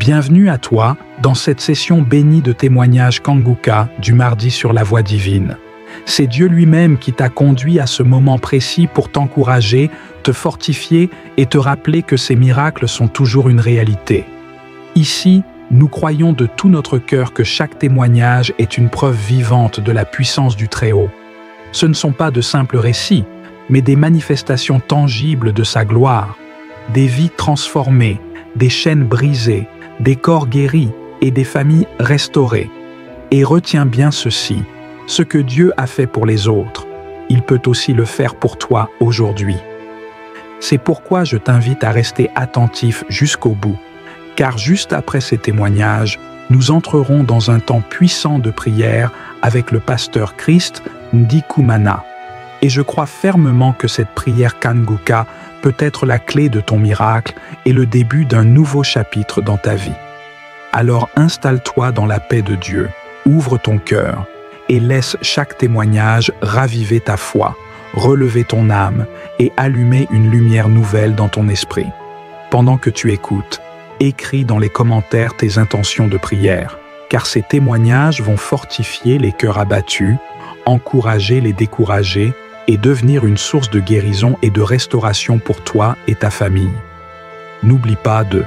Bienvenue à toi dans cette session bénie de témoignages Kanguka du mardi sur la voie divine. C'est Dieu lui-même qui t'a conduit à ce moment précis pour t'encourager, te fortifier et te rappeler que ces miracles sont toujours une réalité. Ici, nous croyons de tout notre cœur que chaque témoignage est une preuve vivante de la puissance du Très-Haut. Ce ne sont pas de simples récits, mais des manifestations tangibles de sa gloire, des vies transformées, des chaînes brisées, des corps guéris et des familles restaurées. Et retiens bien ceci, ce que Dieu a fait pour les autres, il peut aussi le faire pour toi aujourd'hui. C'est pourquoi je t'invite à rester attentif jusqu'au bout, car juste après ces témoignages, nous entrerons dans un temps puissant de prière avec le pasteur Christ Ndikumana. Et je crois fermement que cette prière Kanguka peut être la clé de ton miracle et le début d'un nouveau chapitre dans ta vie. Alors installe-toi dans la paix de Dieu, ouvre ton cœur et laisse chaque témoignage raviver ta foi, relever ton âme et allumer une lumière nouvelle dans ton esprit. Pendant que tu écoutes, écris dans les commentaires tes intentions de prière, car ces témoignages vont fortifier les cœurs abattus, encourager les découragés et devenir une source de guérison et de restauration pour toi et ta famille. N'oublie pas de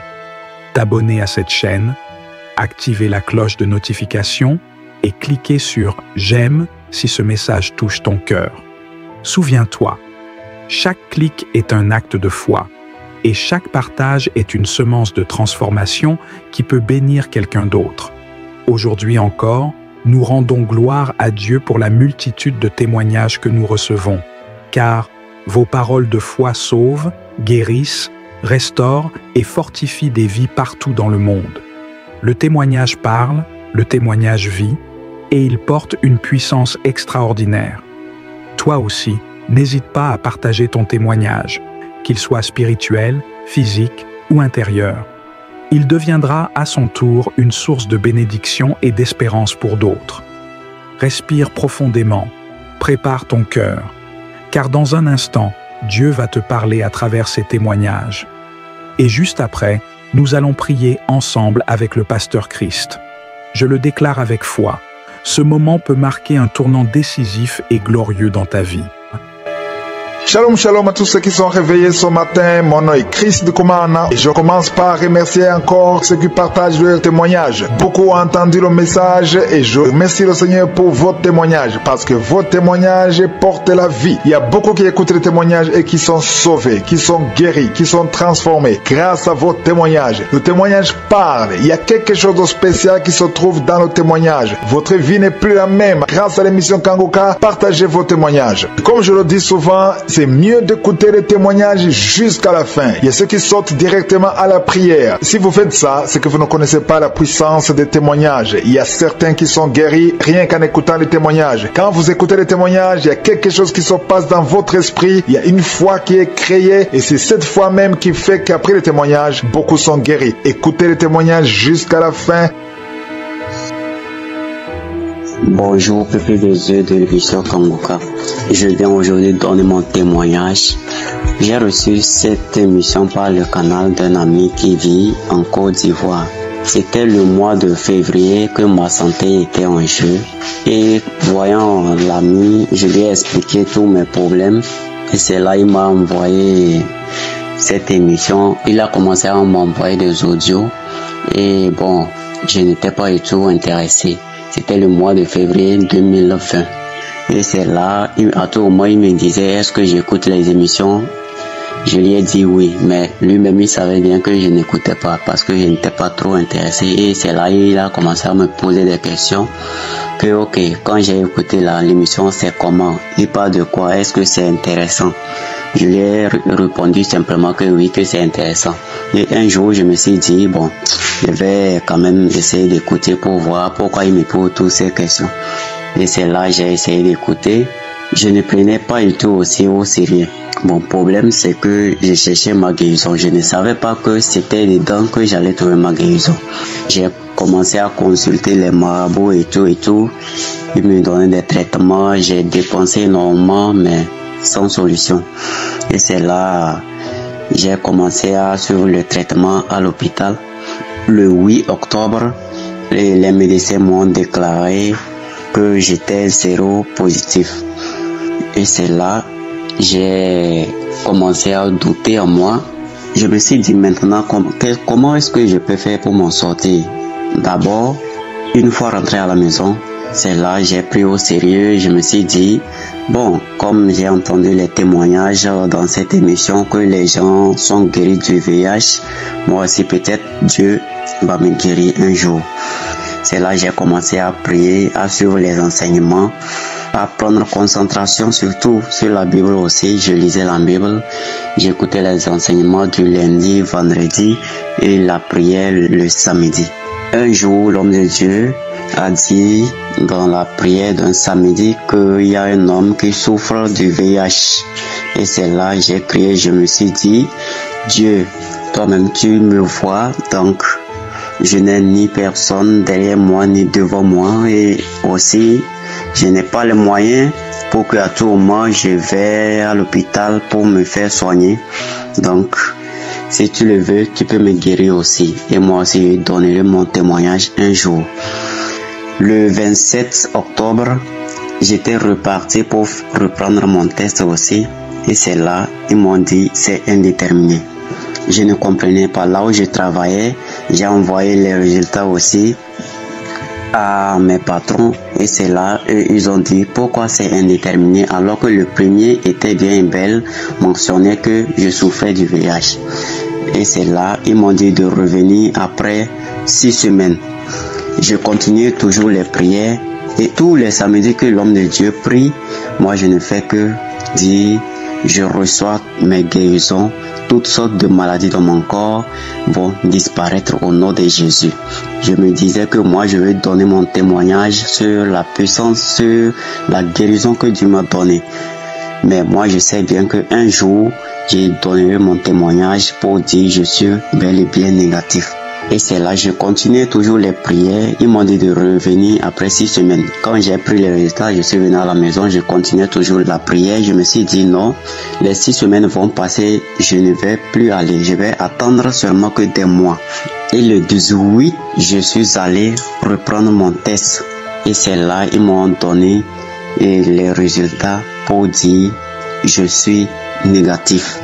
t'abonner à cette chaîne, activer la cloche de notification et cliquer sur « J'aime » si ce message touche ton cœur. Souviens-toi, chaque clic est un acte de foi et chaque partage est une semence de transformation qui peut bénir quelqu'un d'autre. Aujourd'hui encore, nous rendons gloire à Dieu pour la multitude de témoignages que nous recevons, car vos paroles de foi sauvent, guérissent, restaurent et fortifient des vies partout dans le monde. Le témoignage parle, le témoignage vit, et il porte une puissance extraordinaire. Toi aussi, n'hésite pas à partager ton témoignage, qu'il soit spirituel, physique ou intérieur. Il deviendra à son tour une source de bénédiction et d'espérance pour d'autres. Respire profondément, prépare ton cœur, car dans un instant, Dieu va te parler à travers ces témoignages. Et juste après, nous allons prier ensemble avec le pasteur Christ. Je le déclare avec foi, ce moment peut marquer un tournant décisif et glorieux dans ta vie. Shalom, shalom à tous ceux qui sont réveillés ce matin. Mon nom est Christ Ndikumana et je commence par remercier encore ceux qui partagent leur témoignage. Beaucoup ont entendu le message et je remercie le Seigneur pour votre témoignage parce que votre témoignage porte la vie. Il y a beaucoup qui écoutent les témoignages et qui sont sauvés, qui sont guéris, qui sont transformés grâce à votre témoignage. Le témoignage parle. Il y a quelque chose de spécial qui se trouve dans le témoignage. Votre vie n'est plus la même. Grâce à l'émission Kanguka, partagez vos témoignages. Comme je le dis souvent, c'est mieux d'écouter les témoignages jusqu'à la fin. Il y a ceux qui sortent directement à la prière. Si vous faites ça, c'est que vous ne connaissez pas la puissance des témoignages. Il y a certains qui sont guéris rien qu'en écoutant les témoignages. Quand vous écoutez les témoignages, il y a quelque chose qui se passe dans votre esprit. Il y a une foi qui est créée et c'est cette foi même qui fait qu'après les témoignages, beaucoup sont guéris. Écoutez les témoignages jusqu'à la fin. Bonjour peuple des yeux de l'émission Kanguka. Je viens aujourd'hui donner mon témoignage. J'ai reçu cette émission par le canal d'un ami qui vit en Côte d'Ivoire. C'était le mois de février que ma santé était en jeu. Et voyant l'ami, je lui ai expliqué tous mes problèmes. Et c'est là qu'il m'a envoyé cette émission. Il a commencé à m'envoyer des audios. Et bon, je n'étais pas du tout intéressé. C'était le mois de février 2020. Et c'est là, à tout moment, il me disait, est-ce que j'écoute les émissions? Je lui ai dit oui, mais lui-même, il savait bien que je n'écoutais pas parce que je n'étais pas trop intéressé. Et c'est là, il a commencé à me poser des questions. Que ok, quand j'ai écouté l'émission, c'est comment? Il parle de quoi? Est-ce que c'est intéressant? Je lui ai répondu simplement que oui, que c'est intéressant. Et un jour, je me suis dit, bon, je vais quand même essayer d'écouter pour voir pourquoi il me pose toutes ces questions. Et c'est là j'ai essayé d'écouter. Je ne prenais pas du tout aussi au sérieux. Mon problème, c'est que je cherchais ma guérison. Je ne savais pas que c'était dedans que j'allais trouver ma guérison. J'ai commencé à consulter les marabouts et tout. Ils me donnaient des traitements. J'ai dépensé énormément, mais sans solution. Et c'est là j'ai commencé à suivre le traitement à l'hôpital. le 8 octobre, les médecins m'ont déclaré que j'étais séropositif. Et c'est là j'ai commencé à douter en moi. Je me suis dit maintenant comment est-ce que je peux faire pour m'en sortir. D'abord, une fois rentré à la maison, c'est là j'ai pris au sérieux. Je me suis dit, bon, comme j'ai entendu les témoignages dans cette émission que les gens sont guéris du VIH, moi aussi peut-être Dieu va me guérir un jour. C'est là j'ai commencé à prier, à suivre les enseignements, à prendre concentration surtout sur la Bible aussi. Je lisais la Bible, j'écoutais les enseignements du lundi, vendredi et la prière le samedi. Un jour, l'homme de Dieu a dit dans la prière d'un samedi qu'il y a un homme qui souffre du VIH. Et c'est là j'ai prié, je me suis dit, Dieu, toi-même tu me vois, donc je n'ai ni personne derrière moi ni devant moi et aussi je n'ai pas les moyens pour qu'à tout moment je vais à l'hôpital pour me faire soigner. Donc si tu le veux, tu peux me guérir aussi. Et moi aussi je donnerai mon témoignage un jour. Le 27 octobre, j'étais reparti pour reprendre mon test aussi. Et c'est là, ils m'ont dit c'est indéterminé. Je ne comprenais pas. Là où je travaillais, j'ai envoyé les résultats aussi à mes patrons. Et c'est là, eux, ils ont dit pourquoi c'est indéterminé alors que le premier était bien belle, mentionnait que je souffrais du VIH. Et c'est là, ils m'ont dit de revenir après 6 semaines. Je continuais toujours les prières et tous les samedis que l'homme de Dieu prie, moi je ne fais que dire, je reçois mes guérisons, toutes sortes de maladies dans mon corps vont disparaître au nom de Jésus. Je me disais que moi je vais donner mon témoignage sur la puissance, sur la guérison que Dieu m'a donnée. Mais moi je sais bien qu'un jour, je donnerai mon témoignage pour dire je suis bel et bien négatif. Et c'est là, je continuais toujours les prières. Ils m'ont dit de revenir après 6 semaines. Quand j'ai pris les résultats, je suis venu à la maison, je continuais toujours la prière. Je me suis dit non, les 6 semaines vont passer, je ne vais plus aller. Je vais attendre seulement que des mois. Et le 18, je suis allé reprendre mon test. Et c'est là, ils m'ont donné les résultats pour dire je suis négatif.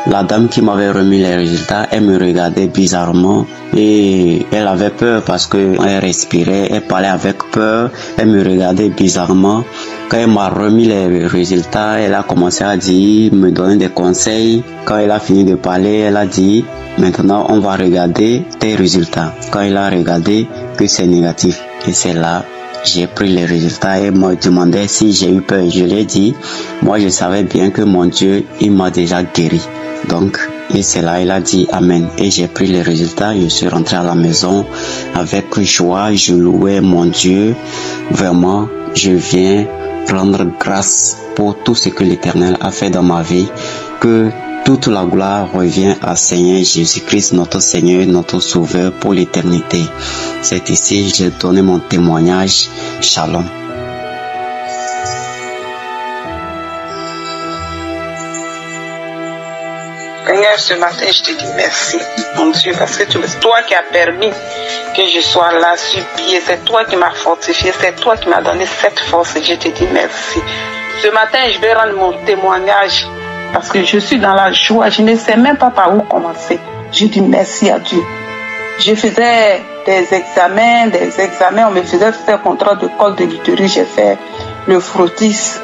La dame qui m'avait remis les résultats, elle me regardait bizarrement et elle avait peur parce qu'elle respirait, elle parlait avec peur, elle me regardait bizarrement. Quand elle m'a remis les résultats, elle a commencé à dire, me donner des conseils. Quand elle a fini de parler, elle a dit, maintenant on va regarder tes résultats. Quand elle a regardé que c'est négatif, et c'est là, j'ai pris les résultats et m'a demandé si j'ai eu peur. Je l'ai dit, moi je savais bien que mon Dieu, il m'a déjà guéri. Donc, et c'est là, il a dit Amen. Et j'ai pris les résultats, je suis rentré à la maison avec joie, je louais mon Dieu. Vraiment, je viens rendre grâce pour tout ce que l'Éternel a fait dans ma vie. Que toute la gloire revient à Seigneur Jésus-Christ, notre Seigneur, notre Sauveur pour l'éternité. C'est ici, j'ai donné mon témoignage. Shalom. Seigneur, ce matin, je te dis merci, mon Dieu, parce que c'est toi qui as permis que je sois là sur pied. C'est toi qui m'as fortifié, c'est toi qui m'as donné cette force. Et je te dis merci. Ce matin, je vais rendre mon témoignage parce que je suis dans la joie. Je ne sais même pas par où commencer. Je dis merci à Dieu. Je faisais des examens. On me faisait faire contrôle de col de l'utérus. J'ai fait le frottis.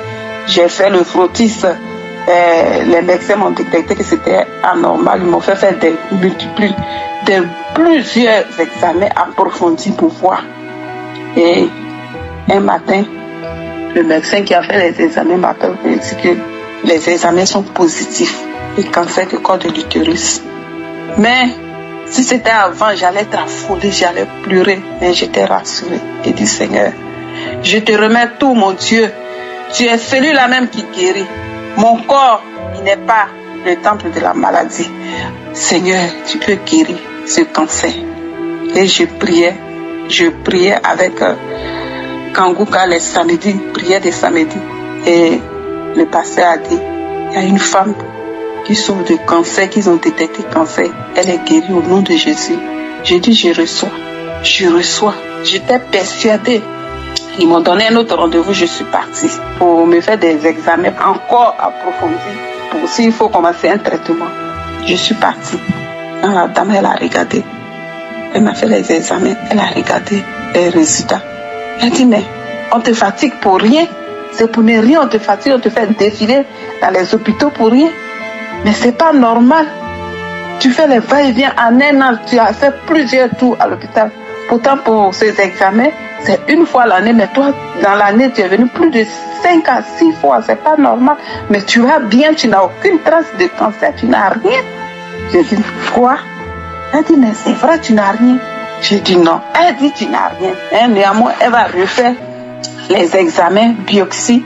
Les médecins m'ont détecté que c'était anormal. Ils m'ont fait faire plusieurs examens approfondis pour voir. Et un matin, le médecin qui a fait les examens m'appelle et dit que les examens sont positifs. Le cancer du col de l'utérus. Mais si c'était avant, j'allais être affolée, j'allais pleurer. Mais j'étais rassurée. Et dit Seigneur, je te remets tout, mon Dieu. Tu es celui-là même qui guérit. Mon corps, il n'est pas le temple de la maladie. Seigneur, tu peux guérir ce cancer. Et je priais avec Kangouka les samedis, prière des samedis. Et le pasteur a dit, il y a une femme qui souffre de cancer, qu'ils ont détecté cancer. Elle est guérie au nom de Jésus. J'ai dit, je reçois. Je reçois. J'étais persuadée. Ils m'ont donné un autre rendez-vous, je suis partie pour me faire des examens encore approfondis, pour s'il faut commencer un traitement. Je suis partie. Quand la dame, elle a regardé, elle m'a fait les examens, elle a regardé les résultats. Elle dit, mais on te fatigue pour rien. C'est pour ne rien, on te fatigue, on te fait défiler dans les hôpitaux pour rien. Mais c'est pas normal. Tu fais les va-et-vient en un an, tu as fait plusieurs tours à l'hôpital. Pourtant, pour ces examens, c'est une fois l'année, mais toi, dans l'année, tu es venu plus de 5 à 6 fois. C'est pas normal. Mais tu vas bien, tu n'as aucune trace de cancer, tu n'as rien. J'ai dit, quoi? Elle dit, mais c'est vrai, tu n'as rien. J'ai dit, non. Elle dit, tu n'as rien. Et néanmoins, elle va refaire les examens, biopsie,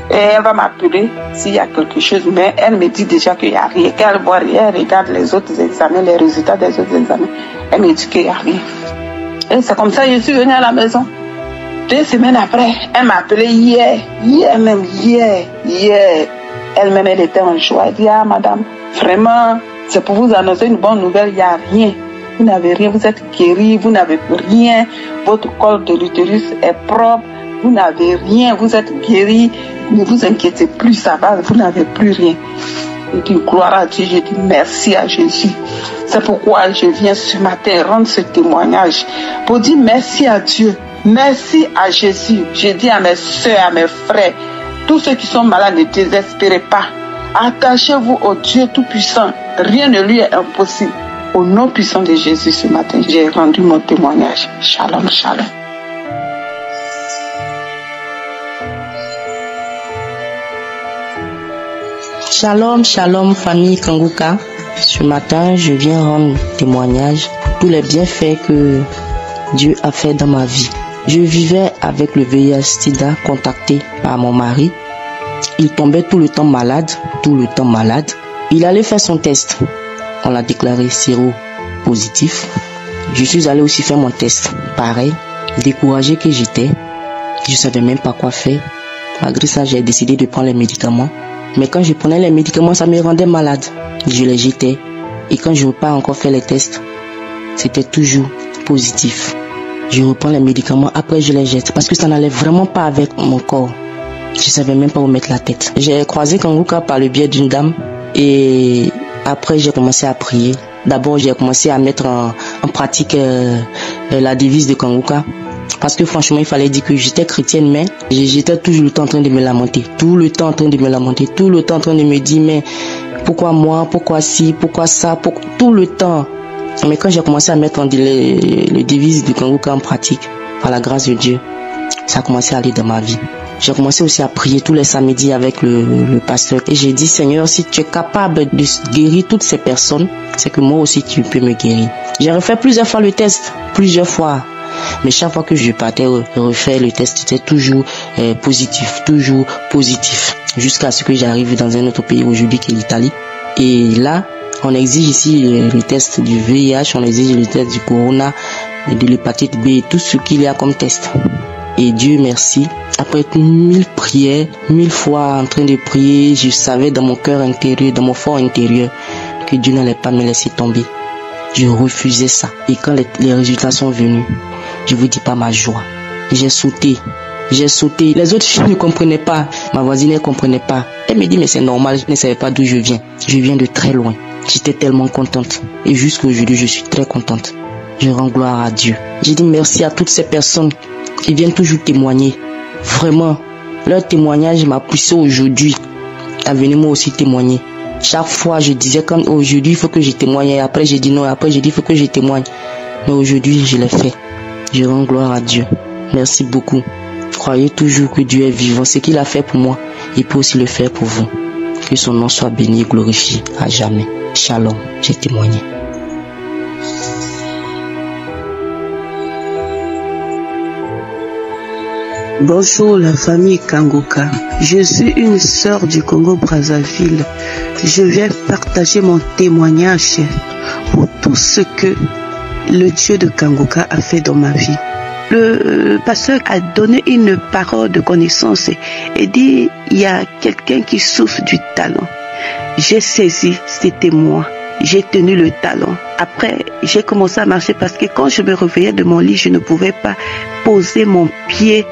et elle va m'appeler s'il y a quelque chose. Mais elle me dit déjà qu'il n'y a rien. Qu'elle voit rien, elle regarde les autres examens, les résultats des autres examens. Elle me dit qu'il n'y a rien. Et c'est comme ça que je suis venue à la maison. 2 semaines après, elle m'a appelé hier. Elle-même, elle était en joie. Elle dit, ah madame, vraiment, c'est pour vous annoncer une bonne nouvelle, il n'y a rien. Vous n'avez rien, vous êtes guéri, vous n'avez rien. Votre col de l'utérus est propre, vous n'avez rien, vous êtes guéri. Ne vous inquiétez plus, ça va, vous n'avez plus rien. Je dis gloire à Dieu, je dis merci à Jésus. C'est pourquoi je viens ce matin rendre ce témoignage pour dire merci à Dieu, merci à Jésus. Je dis à mes soeurs, à mes frères, tous ceux qui sont malades, ne désespérez pas. Attachez-vous au Dieu Tout-Puissant. Rien ne lui est impossible. Au nom puissant de Jésus, ce matin, j'ai rendu mon témoignage. Shalom, shalom. Shalom, shalom, famille Kangouka. Ce matin, je viens rendre témoignage pour tous les bienfaits que Dieu a fait dans ma vie. Je vivais avec le VIH/SIDA contacté par mon mari. Il tombait tout le temps malade. Il allait faire son test. On l'a déclaré séropositif. Je suis allé aussi faire mon test. Pareil, découragé que j'étais. Je ne savais même pas quoi faire. Malgré ça, j'ai décidé de prendre les médicaments. Mais quand je prenais les médicaments, ça me rendait malade. Je les jetais. Et quand je repars encore faire les tests, c'était toujours positif. Je reprends les médicaments, après je les jette. Parce que ça n'allait vraiment pas avec mon corps. Je savais même pas où mettre la tête. J'ai croisé Kangouka par le biais d'une dame. Et après j'ai commencé à prier. D'abord j'ai commencé à mettre en pratique la devise de Kangouka. Parce que franchement, il fallait dire que j'étais chrétienne, mais j'étais toujours le temps en train de me lamenter. Tout le temps en train de me lamenter. Tout le temps en train de me dire, mais pourquoi moi, pourquoi ci, pourquoi ça, tout le temps. Mais quand j'ai commencé à mettre les devises du Kangouka en pratique, par la grâce de Dieu, ça a commencé à aller dans ma vie. J'ai commencé aussi à prier tous les samedis avec le pasteur. Et j'ai dit, Seigneur, si tu es capable de guérir toutes ces personnes, c'est que moi aussi tu peux me guérir. J'ai refait plusieurs fois le test, plusieurs fois. Mais chaque fois que je partais refaire le test, c'était toujours positif. Jusqu'à ce que j'arrive dans un autre pays aujourd'hui qui est l'Italie. Et là, on exige ici le test du VIH, on exige le test du corona, de l'hépatite B, et tout ce qu'il y a comme test. Et Dieu merci, après 1000 prières, 1000 fois en train de prier, je savais dans mon cœur intérieur, dans mon fort intérieur, que Dieu n'allait pas me laisser tomber. Je refusais ça. Et quand les résultats sont venus, je vous dis pas ma joie. J'ai sauté. Les autres filles ne comprenaient pas. Ma voisine ne comprenait pas. Elle me dit, mais c'est normal, je ne savais pas d'où je viens. Je viens de très loin. J'étais tellement contente. Et jusqu'à aujourd'hui, je suis très contente. Je rends gloire à Dieu. J'ai dit merci à toutes ces personnes qui viennent toujours témoigner. Vraiment, leur témoignage m'a poussé aujourd'hui à venir moi aussi témoigner. Chaque fois, je disais, quand aujourd'hui, il faut que je témoigne. Et après, j'ai dit non. Et après, j'ai dit, il faut que je témoigne. Mais aujourd'hui, je l'ai fait. Je rends gloire à Dieu. Merci beaucoup. Croyez toujours que Dieu est vivant. Ce qu'il a fait pour moi, il peut aussi le faire pour vous. Que son nom soit béni et glorifié à jamais. Shalom. J'ai témoigné. Bonjour la famille Kangouka. Je suis une sœur du Congo-Brazzaville. Je viens partager mon témoignage pour tout ce que le Dieu de Kangouka a fait dans ma vie. Le pasteur a donné une parole de connaissance et dit, il y a quelqu'un qui souffre du talent. J'ai saisi, c'était moi. j'ai tenu le talon. Après, j'ai commencé à marcher parce que quand je me réveillais de mon lit, je ne pouvais pas poser mon pied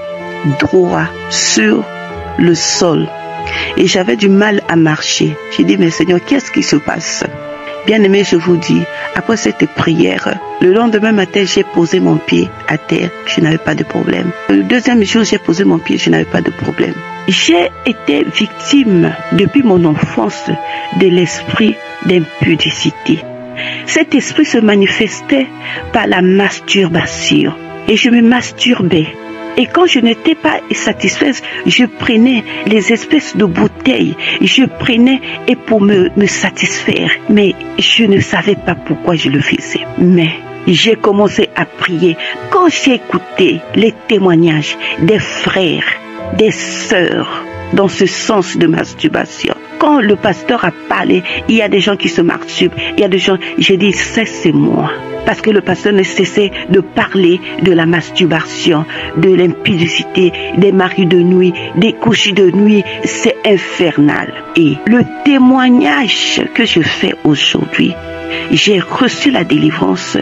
droit sur le sol. Et j'avais du mal à marcher. J'ai dit, mais Seigneur, qu'est-ce qui se passe? Bien-aimé, je vous dis, après cette prière, le lendemain matin, j'ai posé mon pied à terre, je n'avais pas de problème. Le deuxième jour, j'ai posé mon pied, je n'avais pas de problème. J'ai été victime depuis mon enfance de l'esprit d'impudicité. Cet esprit se manifestait par la masturbation et je me masturbais. Et quand je n'étais pas satisfaite, je prenais les espèces de bouteilles, je prenais et pour me satisfaire. Mais je ne savais pas pourquoi je le faisais. Mais j'ai commencé à prier. Quand j'ai écouté les témoignages des frères, des sœurs, dans ce sens de masturbation, quand le pasteur a parlé, il y a des gens qui se masturbent, il y a des gens, j'ai dit, c'est moi. Parce que le pasteur ne cessait de parler de la masturbation, de l'impudicité, des maris de nuit, des couches de nuit. C'est infernal. Et le témoignage que je fais aujourd'hui, j'ai reçu la délivrance.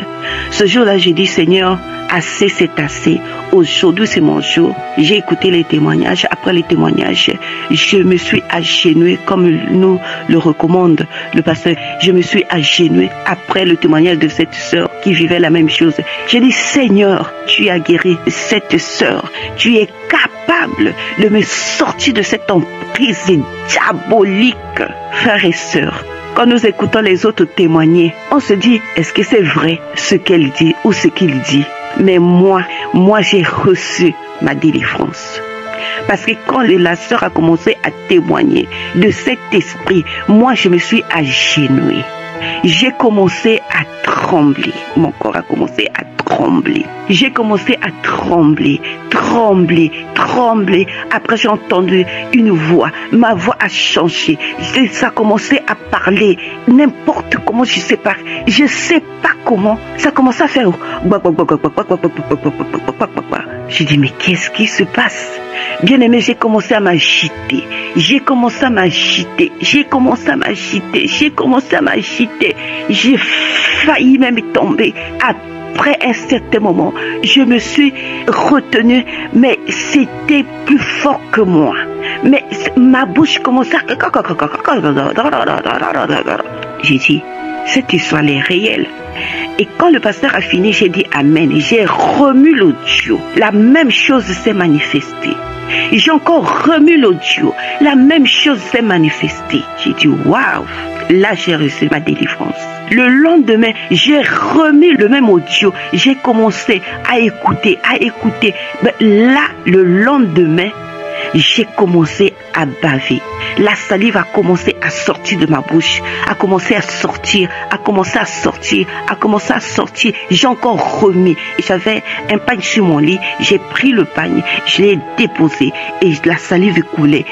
Ce jour-là, j'ai dit, Seigneur, assez, c'est assez. Aujourd'hui, c'est mon jour. J'ai écouté les témoignages. Après les témoignages, je me suis agenouillée comme nous le recommande le pasteur. Je me suis agenouillée après le témoignage de cette sœur qui vivait la même chose. J'ai dit, Seigneur, tu as guéri cette sœur. Tu es capable de me sortir de cette emprise diabolique. Frères et sœurs, quand nous écoutons les autres témoigner, on se dit, est-ce que c'est vrai ce qu'elle dit ou ce qu'il dit? Mais moi j'ai reçu ma délivrance. Parce que quand la sœur a commencé à témoigner de cet esprit, moi je me suis agenouillée. J'ai commencé à trembler. Mon corps a commencé à trembler. J'ai commencé à trembler. Après j'ai entendu une voix. Ma voix a changé. Ça a commencé à parler. N'importe comment, je sais pas comment. Ça a commencé à faire. J'ai dit, mais qu'est-ce qui se passe? Bien aimé, j'ai commencé à m'agiter. J'ai failli même tomber. Après un certain moment, je me suis retenue, mais c'était plus fort que moi. Mais ma bouche commençait à... J'ai dit, cette histoire est réelle. Et quand le pasteur a fini, j'ai dit Amen. J'ai remis l'audio. La même chose s'est manifestée. J'ai encore remis l'audio. La même chose s'est manifestée. J'ai dit waouh. Là, j'ai reçu ma délivrance. Le lendemain, j'ai remis le même audio. J'ai commencé à écouter. Mais là, le lendemain, j'ai commencé à baver. La salive a commencé à sortir de ma bouche, a commencé à sortir. J'ai encore remis. J'avais un pagne sur mon lit, j'ai pris le pagne, je l'ai déposé et la salive coulait.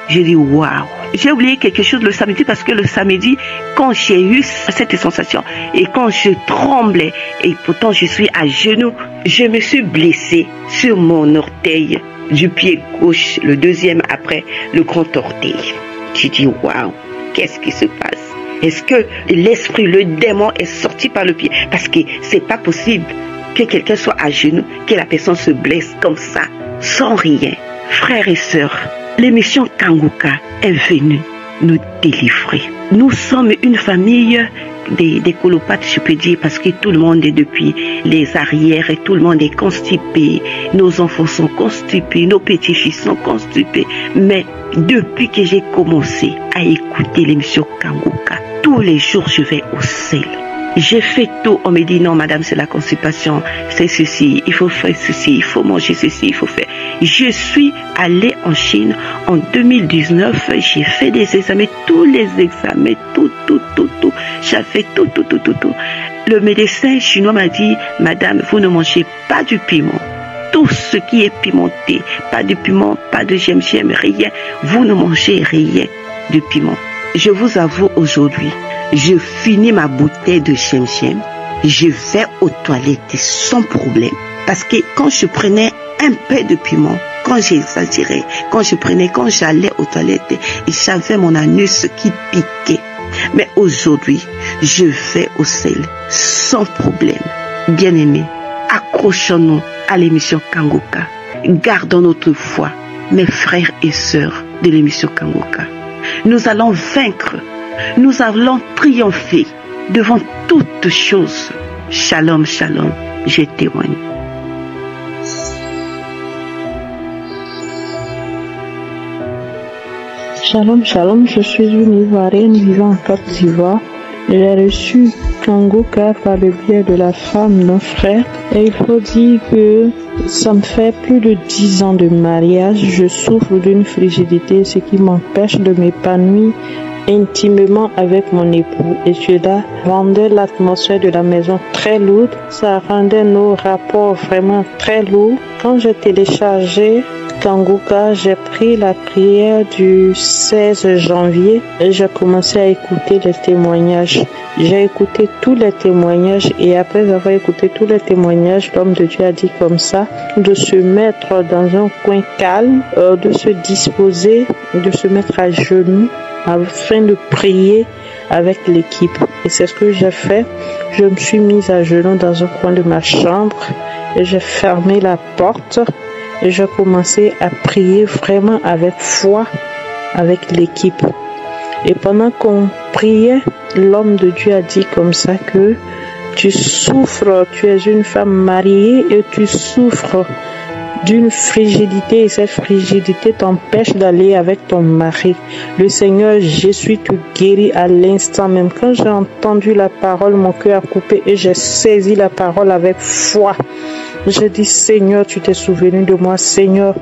J'ai dit waouh. J'ai oublié quelque chose le samedi parce que le samedi, quand j'ai eu cette sensation et quand je tremblais et pourtant je suis à genoux, je me suis blessée sur mon orteil du pied gauche, le deuxième après le grand orteil. J'ai dit waouh, qu'est-ce qui se passe? Est-ce que l'esprit, le démon est sorti par le pied? Parce que c'est pas possible que quelqu'un soit à genoux, que la personne se blesse comme ça, sans rien. Frères et sœurs, l'émission Kanguka est venue nous délivrer. Nous sommes une famille des colopathes, je peux dire, parce que tout le monde est depuis les arrières et tout le monde est constipé. Nos enfants sont constipés, nos petits-fils sont constipés. Mais depuis que j'ai commencé à écouter l'émission Kanguka, tous les jours je vais au sel. J'ai fait tout, on me dit non madame c'est la constipation, c'est ceci, il faut faire ceci, il faut manger ceci, il faut faire. Je suis allée en Chine en 2019, j'ai fait des examens, tous les examens, tout. J'ai fait tout. Le médecin chinois m'a dit, madame, vous ne mangez pas du piment. Tout ce qui est pimenté, pas de piment, pas de gingembre, rien. Vous ne mangez rien de piment. Je vous avoue aujourd'hui, je finis ma bouteille de gingembre, je vais aux toilettes sans problème. Parce que quand je prenais un peu de piment, quand j'exagérais, quand j'allais aux toilettes, et j'avais mon anus qui piquait. Mais aujourd'hui, je vais au ciel sans problème. Bien-aimés, accrochons-nous à l'émission Kangoka. Gardons notre foi, mes frères et sœurs de l'émission Kangoka. Nous allons vaincre, nous allons triompher devant toutes choses. Shalom, shalom, je témoigne. Shalom, shalom, je suis une Ivoirienne vivant en Côte d'Ivoire. J'ai reçu Kangoka par le biais de la femme d'un frère. Et il faut dire que ça me fait plus de 10 ans de mariage. Je souffre d'une frigidité, ce qui m'empêche de m'épanouir intimement avec mon époux. Et cela rendait l'atmosphère de la maison très lourde. Ça rendait nos rapports vraiment très lourds. Quand j'ai téléchargé Kangoka, j'ai pris la prière du 16 janvier et j'ai commencé à écouter les témoignages. J'ai écouté tous les témoignages et après avoir écouté tous les témoignages, l'homme de Dieu a dit comme ça, de se mettre dans un coin calme, de se disposer, de se mettre à genoux afin de prier avec l'équipe. Et c'est ce que j'ai fait. Je me suis mise à genoux dans un coin de ma chambre et j'ai fermé la porte. Et j'ai commencé à prier vraiment avec foi, avec l'équipe. Et pendant qu'on priait, l'homme de Dieu a dit comme ça que tu souffres, tu es une femme mariée et tu souffres d'une frigidité et cette frigidité t'empêche d'aller avec ton mari. Le Seigneur Jésus te guérit à l'instant même. Quand j'ai entendu la parole, mon cœur a coupé et j'ai saisi la parole avec foi. Je dis, Seigneur, tu t'es souvenu de moi. Seigneur,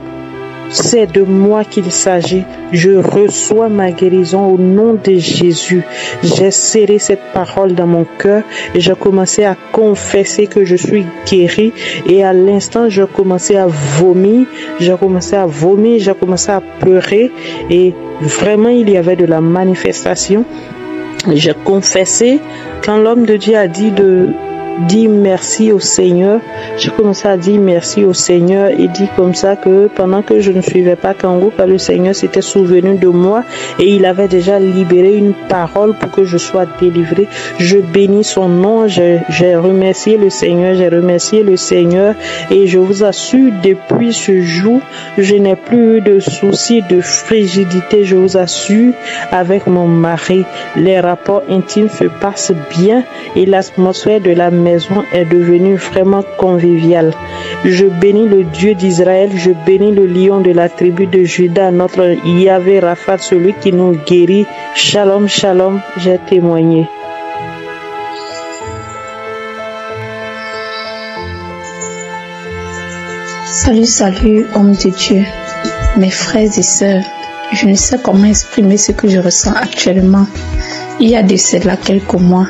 c'est de moi qu'il s'agit. Je reçois ma guérison au nom de Jésus. J'ai serré cette parole dans mon cœur et j'ai commencé à confesser que je suis guéri. Et à l'instant, j'ai commencé à vomir. J'ai commencé à pleurer. Et vraiment, il y avait de la manifestation. J'ai confessé. Quand l'homme de Dieu a dit de dire merci au Seigneur, j'ai commencé à dire merci au Seigneur et dit comme ça que pendant que je ne suivais pas Kangoka, le Seigneur s'était souvenu de moi et il avait déjà libéré une parole pour que je sois délivré. Je bénis son nom, j'ai remercié le Seigneur et je vous assure, depuis ce jour, je n'ai plus eu de soucis de frigidité, je vous assure, avec mon mari. Les rapports intimes se passent bien et l'atmosphère de la maison est devenue vraiment conviviale. Je bénis le Dieu d'Israël, je bénis le lion de la tribu de Juda, notre Yahvé Rapha, celui qui nous guérit. Shalom, shalom, j'ai témoigné. Salut, salut, homme de Dieu, mes frères et sœurs. Je ne sais comment exprimer ce que je ressens actuellement. Il y a de cela quelques mois,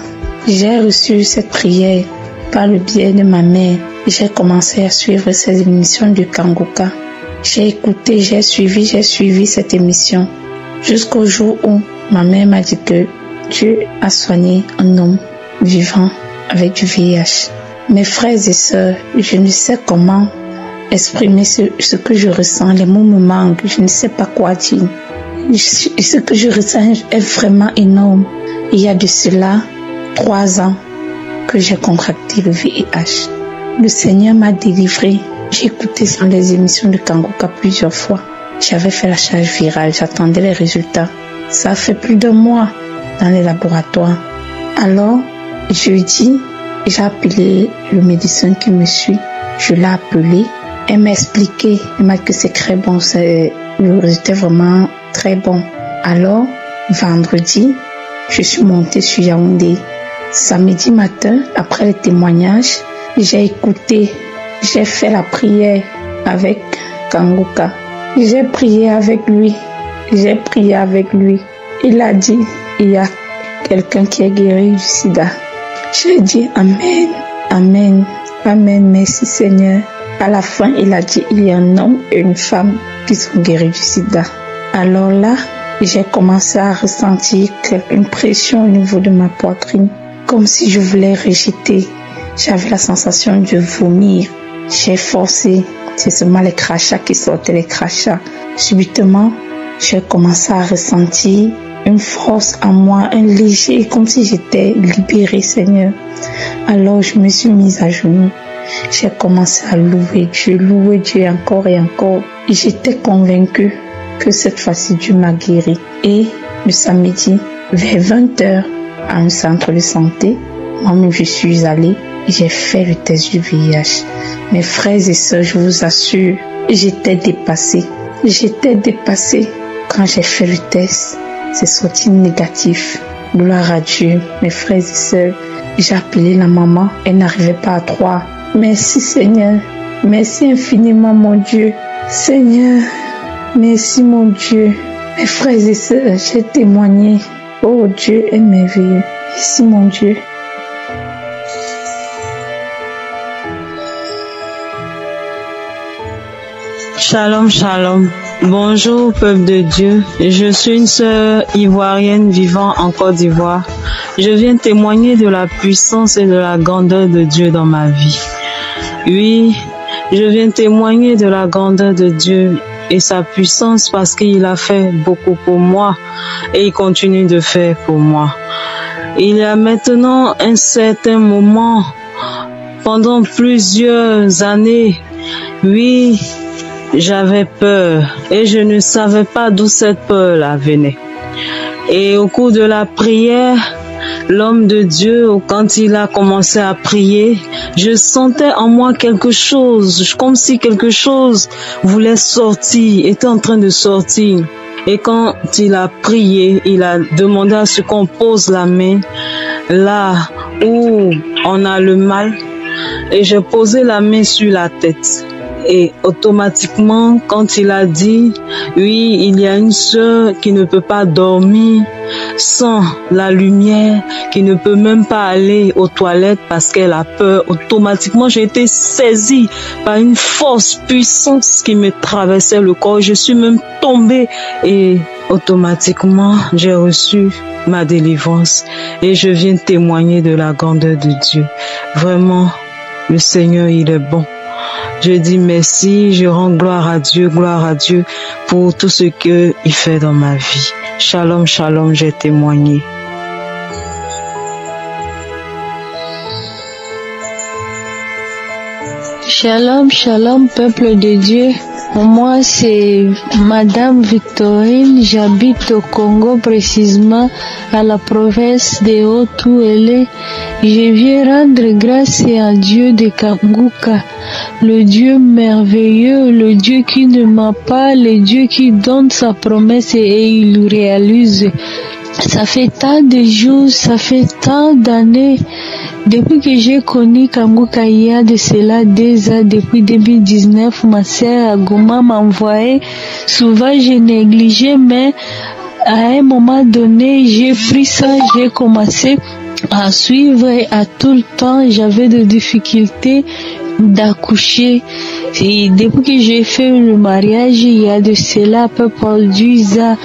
j'ai reçu cette prière par le biais de ma mère. J'ai commencé à suivre ces émissions de Kangoka. J'ai écouté, j'ai suivi cette émission jusqu'au jour où ma mère m'a dit que Dieu a soigné un homme vivant avec du VIH. Mes frères et sœurs, je ne sais comment exprimer ce que je ressens. Les mots me manquent, je ne sais pas quoi dire. Ce que je ressens est vraiment énorme. Il y a de cela 3 ans que j'ai contracté le VIH. Le Seigneur m'a délivré. J'ai écouté sur les émissions de Kangoka plusieurs fois. J'avais fait la charge virale, j'attendais les résultats. Ça a fait plus d'1 mois dans les laboratoires. Alors, jeudi, j'ai appelé le médecin qui me suit. Je l'ai appelé. Elle m'a expliqué. Elle m'a dit que c'est très bon. Le résultat est vraiment très bon. Alors, vendredi, je suis montée sur Yaoundé. Samedi matin, après le témoignage, j'ai écouté, j'ai fait la prière avec Kangoka. J'ai prié avec lui. Il a dit, il y a quelqu'un qui est guéri du sida. J'ai dit Amen, Amen, Amen, merci Seigneur. À la fin, il a dit, il y a un homme et une femme qui sont guéris du sida. Alors là, j'ai commencé à ressentir une pression au niveau de ma poitrine, comme si je voulais rejeter. J'avais la sensation de vomir. J'ai forcé. C'est seulement les crachats qui sortaient, les crachats. Subitement, j'ai commencé à ressentir une force en moi, un léger, comme si j'étais libérée, Seigneur. Alors je me suis mise à genoux. J'ai commencé à louer Dieu encore et encore. Et j'étais convaincue que cette fois-ci Dieu m'a guéri. Et le samedi, vers 20h, à un centre de santé, moi-même je suis allée et j'ai fait le test du VIH. Mes frères et sœurs, je vous assure, j'étais dépassée. J'étais dépassée. Quand j'ai fait le test, c'est sorti négatif. Gloire à Dieu, mes frères et sœurs. J'ai appelé la maman, elle n'arrivait pas à croire. Merci Seigneur, merci infiniment mon Dieu. Seigneur, merci mon Dieu. Mes frères et sœurs, j'ai témoigné. Oh Dieu est merveilleux. Merci mon Dieu. Shalom, shalom. Bonjour peuple de Dieu. Je suis une sœur ivoirienne vivant en Côte d'Ivoire. Je viens témoigner de la puissance et de la grandeur de Dieu dans ma vie. Oui, je viens témoigner de la grandeur de Dieu et sa puissance parce qu'il a fait beaucoup pour moi et il continue de faire pour moi. Il y a maintenant un certain moment, pendant plusieurs années, oui, j'avais peur et je ne savais pas d'où cette peur-là venait. Et au cours de la prière, l'homme de Dieu, quand il a commencé à prier, je sentais en moi quelque chose, comme si quelque chose voulait sortir, était en train de sortir. Et quand il a prié, il a demandé à ce qu'on pose la main là où on a le mal. Et j'ai posé la main sur la tête. Et automatiquement, quand il a dit, oui, il y a une sœur qui ne peut pas dormir sans la lumière, qui ne peut même pas aller aux toilettes parce qu'elle a peur. Automatiquement, j'ai été saisie par une force puissante qui me traversait le corps. Je suis même tombée et automatiquement, j'ai reçu ma délivrance. Et je viens témoigner de la grandeur de Dieu. Vraiment, le Seigneur, il est bon. Je dis merci, je rends gloire à Dieu pour tout ce qu'il fait dans ma vie. Shalom, shalom, j'ai témoigné. Shalom, shalom, peuple de Dieu. Moi, c'est Madame Victorine. J'habite au Congo, précisément à la province de Haut-Ouélé. Je viens rendre grâce à Dieu de Kanguka, le Dieu merveilleux, le Dieu qui ne ment pas, le Dieu qui donne sa promesse et il réalise. Ça fait tant de jours, ça fait tant d'années. Depuis que j'ai connu Kanguka, il y a de cela 2 ans, depuis 2019, ma sœur Agoma m'a envoyé. Souvent, j'ai négligé, mais à un moment donné, j'ai pris ça, j'ai commencé à suivre et à tout le temps, j'avais des difficultés d'accoucher. Et depuis que j'ai fait le mariage, il y a de cela à peu près 10 ans.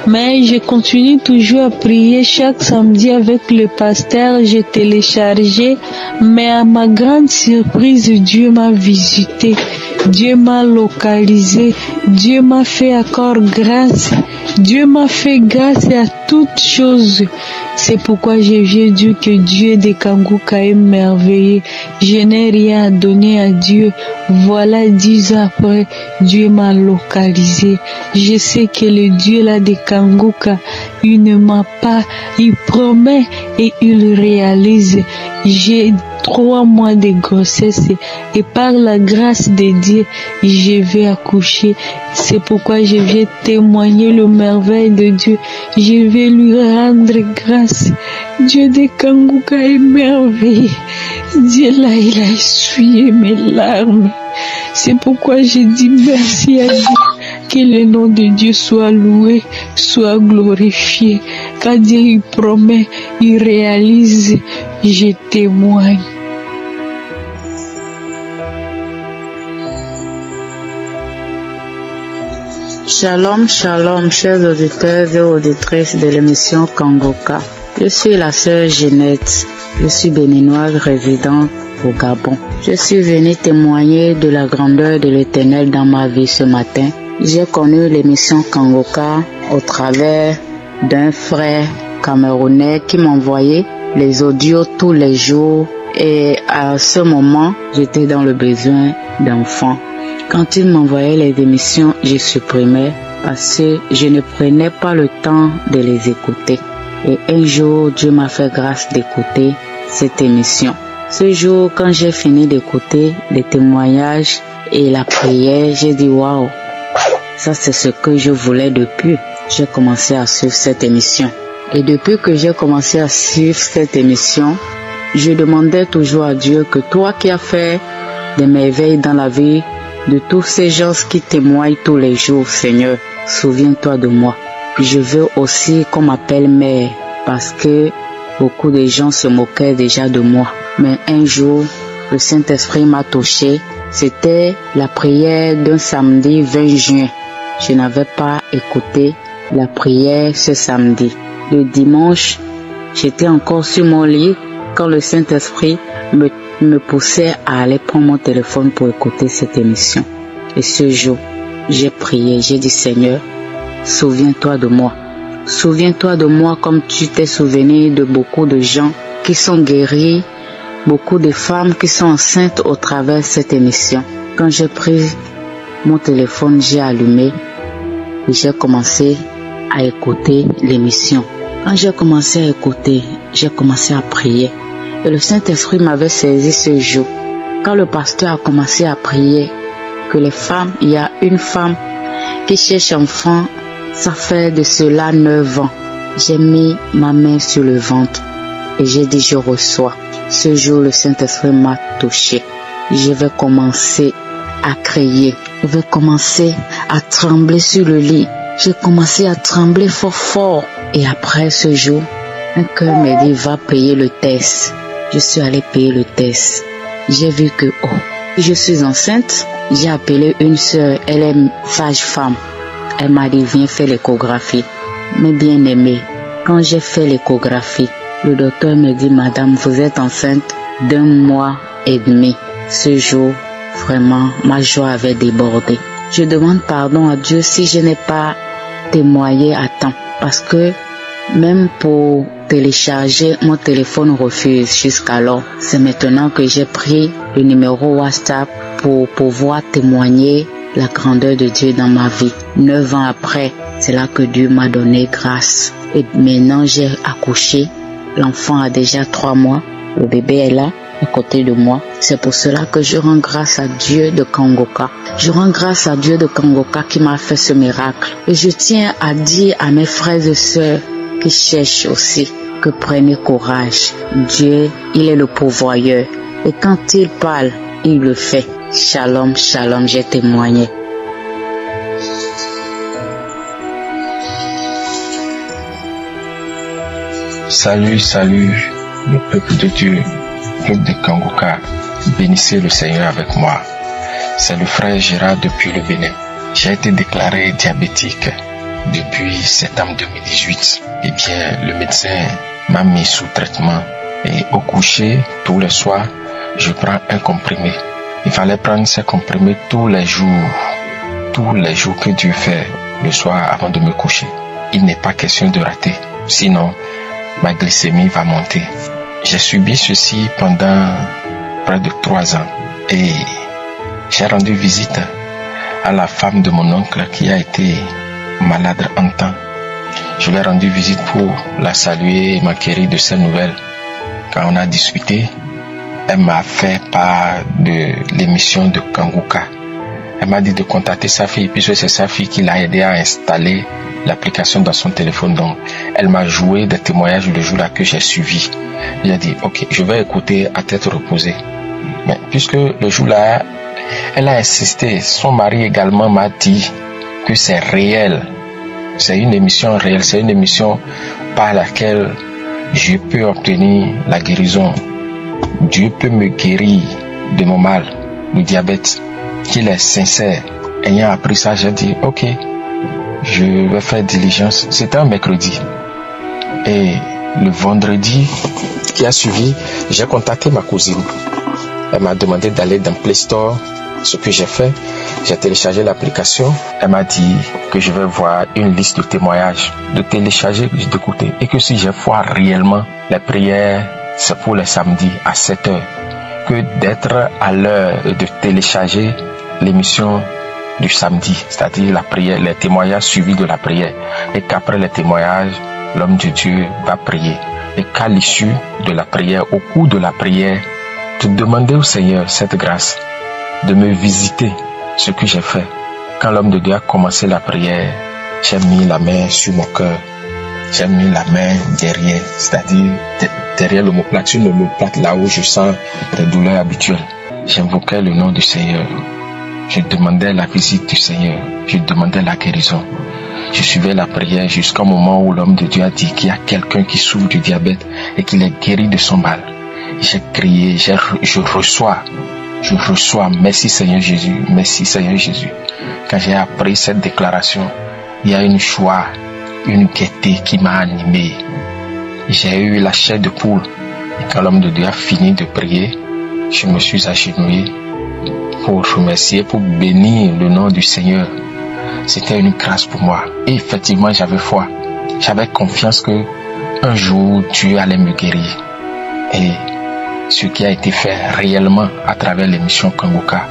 Mais je continue toujours à prier chaque samedi avec le pasteur, j'ai téléchargé. Mais à ma grande surprise, Dieu m'a visité, Dieu m'a localisé, Dieu m'a fait encore grâce, Dieu m'a fait grâce à toutes choses. C'est pourquoi je viens dire que Dieu de Kanguka est merveilleux. Je n'ai rien à donner à Dieu. Voilà 10 ans après, Dieu m'a localisé. Je sais que le Dieu là de Kanguka, il ne ment pas, il promet et il réalise. J'ai 3 mois de grossesse et par la grâce de Dieu, je vais accoucher. C'est pourquoi je viens témoigner le merveille de Dieu. Je vais lui rendre grâce. Dieu de Kanguka est merveilleux. Dieu là, il a essuyé mes larmes. C'est pourquoi je dis merci à Dieu. Que le nom de Dieu soit loué, soit glorifié. Quand Dieu il promet, il réalise. Je témoigne. Shalom, shalom, chers auditeurs et auditrices de l'émission Kanguka. Je suis la sœur Jeannette. Je suis béninoise résidente au Gabon. Je suis venue témoigner de la grandeur de l'Éternel dans ma vie ce matin. J'ai connu l'émission Kanguka au travers d'un frère camerounais qui m'envoyait les audios tous les jours. Et à ce moment, j'étais dans le besoin d'enfants. Quand il m'envoyait les émissions, je supprimais parce que je ne prenais pas le temps de les écouter. Et un jour, Dieu m'a fait grâce d'écouter cette émission. Ce jour, quand j'ai fini d'écouter les témoignages et la prière, j'ai dit waouh, ça c'est ce que je voulais depuis. J'ai commencé à suivre cette émission. Et depuis que j'ai commencé à suivre cette émission, je demandais toujours à Dieu que toi qui as fait des merveilles dans la vie de tous ces gens qui témoignent tous les jours, Seigneur, souviens-toi de moi. Je veux aussi qu'on m'appelle mère parce que beaucoup de gens se moquaient déjà de moi. Mais un jour, le Saint-Esprit m'a touché. C'était la prière d'un samedi 20 juin. Je n'avais pas écouté la prière ce samedi. Le dimanche, j'étais encore sur mon lit quand le Saint-Esprit me poussait à aller prendre mon téléphone pour écouter cette émission. Et ce jour, j'ai prié, j'ai dit Seigneur, souviens-toi de moi. Souviens-toi de moi comme tu t'es souvenu de beaucoup de gens qui sont guéris, beaucoup de femmes qui sont enceintes au travers de cette émission. Quand j'ai pris mon téléphone, j'ai allumé et j'ai commencé à écouter l'émission. Quand j'ai commencé à écouter, j'ai commencé à prier. Et le Saint-Esprit m'avait saisi ce jour. Quand le pasteur a commencé à prier, que les femmes, il y a une femme qui cherche enfant, ça fait de cela 9 ans. J'ai mis ma main sur le ventre et j'ai dit je reçois. Ce jour, le Saint-Esprit m'a touché. Je vais commencer à crier. Je vais commencer à trembler sur le lit. J'ai commencé à trembler fort fort. Et après ce jour, un cœur m'a dit va payer le test. Je suis allée payer le test. J'ai vu que je suis enceinte. J'ai appelé une sœur, elle est sage-femme. Elle m'a dit viens faire l'échographie. Mais bien aimée, quand j'ai fait l'échographie, le docteur me dit madame vous êtes enceinte d'1 mois et demi. Ce jour, vraiment, ma joie avait débordé. Je demande pardon à Dieu si je n'ai pas témoigné à temps. Parce que même pour télécharger, mon téléphone refuse jusqu'alors. C'est maintenant que j'ai pris le numéro WhatsApp pour pouvoir témoigner la grandeur de Dieu dans ma vie. 9 ans après, c'est là que Dieu m'a donné grâce. Et maintenant, j'ai accouché. L'enfant a déjà 3 mois. Le bébé est là, à côté de moi. C'est pour cela que je rends grâce à Dieu de Kangoka. Je rends grâce à Dieu de Kangoka qui m'a fait ce miracle. Et je tiens à dire à mes frères et sœurs qui cherchent aussi que prenez courage. Dieu, il est le pourvoyeur. Et quand il parle, il le fait. Shalom, shalom, j'ai témoigné. Salut, salut, le peuple de Dieu, le peuple de Kangoka. Bénissez le Seigneur avec moi. C'est le frère Gérard depuis le Bénin. J'ai été déclaré diabétique depuis septembre 2018. Eh bien, le médecin m'a mis sous traitement. Et au coucher, tous les soirs, je prends un comprimé. Il fallait prendre ces comprimés tous les jours que Dieu fait le soir avant de me coucher. Il n'est pas question de rater, sinon ma glycémie va monter. J'ai subi ceci pendant près de 3 ans et j'ai rendu visite à la femme de mon oncle qui a été malade en temps. Je lui ai rendu visite pour la saluer et m'acquérir de ses nouvelles. Quand on a discuté, elle m'a fait part de l'émission de Kangoka. Elle m'a dit de contacter sa fille, puisque c'est sa fille qui l'a aidé à installer l'application dans son téléphone. Donc, elle m'a joué des témoignages le jour-là que j'ai suivi. J'ai dit, ok, je vais écouter à tête reposée. Mais puisque le jour-là, elle a insisté, son mari également m'a dit que c'est réel. C'est une émission réelle, c'est une émission par laquelle je peux obtenir la guérison. Dieu peut me guérir de mon mal, le diabète, qu'il est sincère. Ayant appris ça, j'ai dit, ok, je vais faire diligence. C'était un mercredi. Et le vendredi qui a suivi, j'ai contacté ma cousine. Elle m'a demandé d'aller dans Play Store Ce que j'ai fait, j'ai téléchargé l'application. Elle m'a dit que je vais voir une liste de témoignages, de télécharger, d'écouter. Et que si j'ai foi réellement, les prières, c'est pour les samedis à 7 heures. Que d'être à l'heure de télécharger l'émission du samedi, c'est-à-dire la prière, les témoignages suivis de la prière. Et qu'après les témoignages, l'homme de Dieu va prier. Et qu'à l'issue de la prière, au cours de la prière, de demander au Seigneur cette grâce de me visiter, ce que j'ai fait. Quand l'homme de Dieu a commencé la prière, j'ai mis la main sur mon cœur. J'ai mis la main derrière, c'est-à-dire derrière l'omoplate, sur l'omoplate, là où je sens les douleurs habituelles. J'invoquais le nom du Seigneur. Je demandais la visite du Seigneur. Je demandais la guérison. Je suivais la prière jusqu'au moment où l'homme de Dieu a dit qu'il y a quelqu'un qui souffre du diabète et qu'il est guéri de son mal. J'ai crié, je reçois, merci Seigneur Jésus, merci Seigneur Jésus. Quand j'ai appris cette déclaration, il y a une joie, une gaieté qui m'a animé. J'ai eu la chair de poule. Et quand l'homme de Dieu a fini de prier, je me suis agenouillé pour remercier, pour bénir le nom du Seigneur. C'était une grâce pour moi. Et effectivement, j'avais foi. J'avais confiance que un jour, Dieu allait me guérir. Et ce qui a été fait réellement à travers l'émission Kangoka,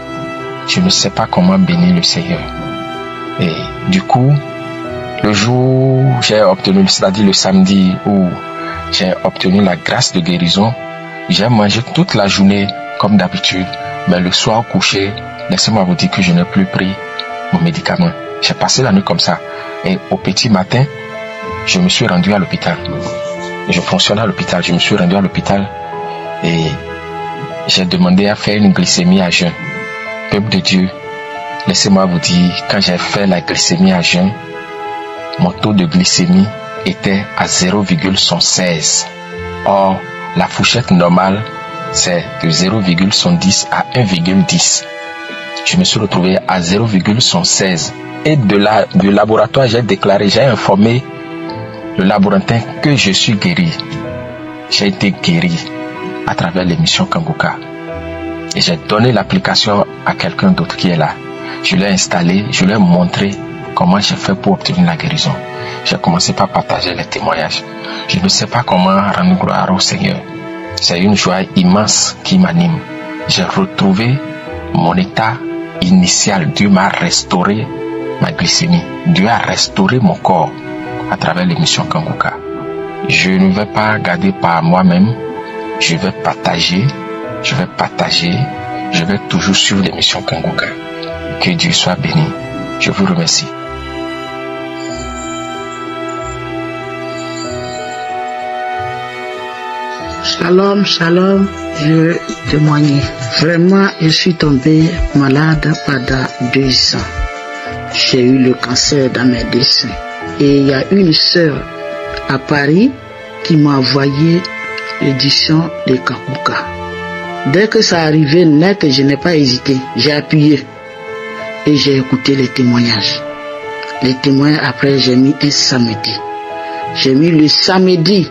je ne sais pas comment bénir le Seigneur. Et du coup, le jour où j'ai obtenu, c'est-à-dire le samedi où j'ai obtenu la grâce de guérison, j'ai mangé toute la journée comme d'habitude. Mais le soir au coucher, laissez-moi vous dire que je n'ai plus pris mon médicament. J'ai passé la nuit comme ça. Et au petit matin, je me suis rendu à l'hôpital. Je fonctionnais à l'hôpital. Je me suis rendu à l'hôpital et j'ai demandé à faire une glycémie à jeun. Peuple de Dieu, laissez-moi vous dire, quand j'ai fait la glycémie à jeun, mon taux de glycémie était à 0,116. Or, la fourchette normale, c'est de 0,110 à 1,10. Je me suis retrouvé à 0,116. Et du laboratoire, j'ai déclaré, j'ai informé le laborantin que je suis guéri. J'ai été guéri à travers l'émission Kangoka. Et j'ai donné l'application à quelqu'un d'autre qui est là. Je l'ai installé, je lui ai montré comment j'ai fait pour obtenir la guérison. J'ai commencé par partager les témoignages. Je ne sais pas comment rendre gloire au Seigneur. C'est une joie immense qui m'anime. J'ai retrouvé mon état initial. Dieu m'a restauré ma glycémie. Dieu a restauré mon corps à travers l'émission Kangoka. Je ne vais pas garder par moi-même. Je vais partager. Je vais toujours suivre l'émission Kangoka. Que Dieu soit béni. Je vous remercie. Shalom, shalom, je témoigne. Vraiment, je suis tombé malade pendant 2 ans. J'ai eu le cancer dans mes deux seins. Et il y a une sœur à Paris qui m'a envoyé l'édition de Kangoka. Dès que ça arrivait net, je n'ai pas hésité. J'ai appuyé et j'ai écouté les témoignages. Les témoignages, après, j'ai mis un samedi. J'ai mis le samedi.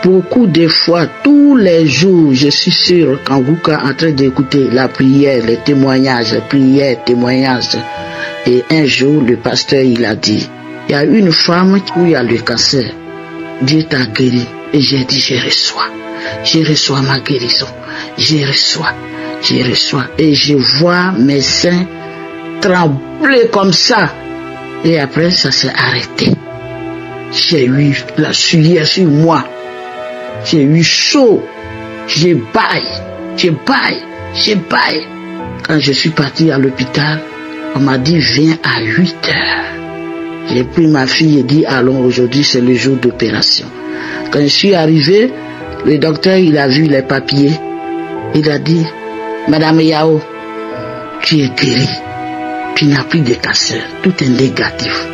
Beaucoup de fois, tous les jours, je suis sur Kangoka en train d'écouter la prière, les témoignages, prière, témoignages. Et un jour, le pasteur, il a dit, il y a une femme qui a le cancer. Dieu t'a guéri. Et j'ai dit, je reçois ma guérison. Je reçois. Et je vois mes seins trembler comme ça. Et après, ça s'est arrêté. J'ai eu la sueur sur moi. J'ai eu chaud. J'ai baillé. Quand je suis parti à l'hôpital, on m'a dit, viens à 8 heures. J'ai pris ma fille et dit, allons, aujourd'hui c'est le jour d'opération. Quand je suis arrivé, le docteur, il a vu les papiers. Il a dit, Madame Yao, tu es guérie. Tu n'as plus de cancer. Tout est négatif.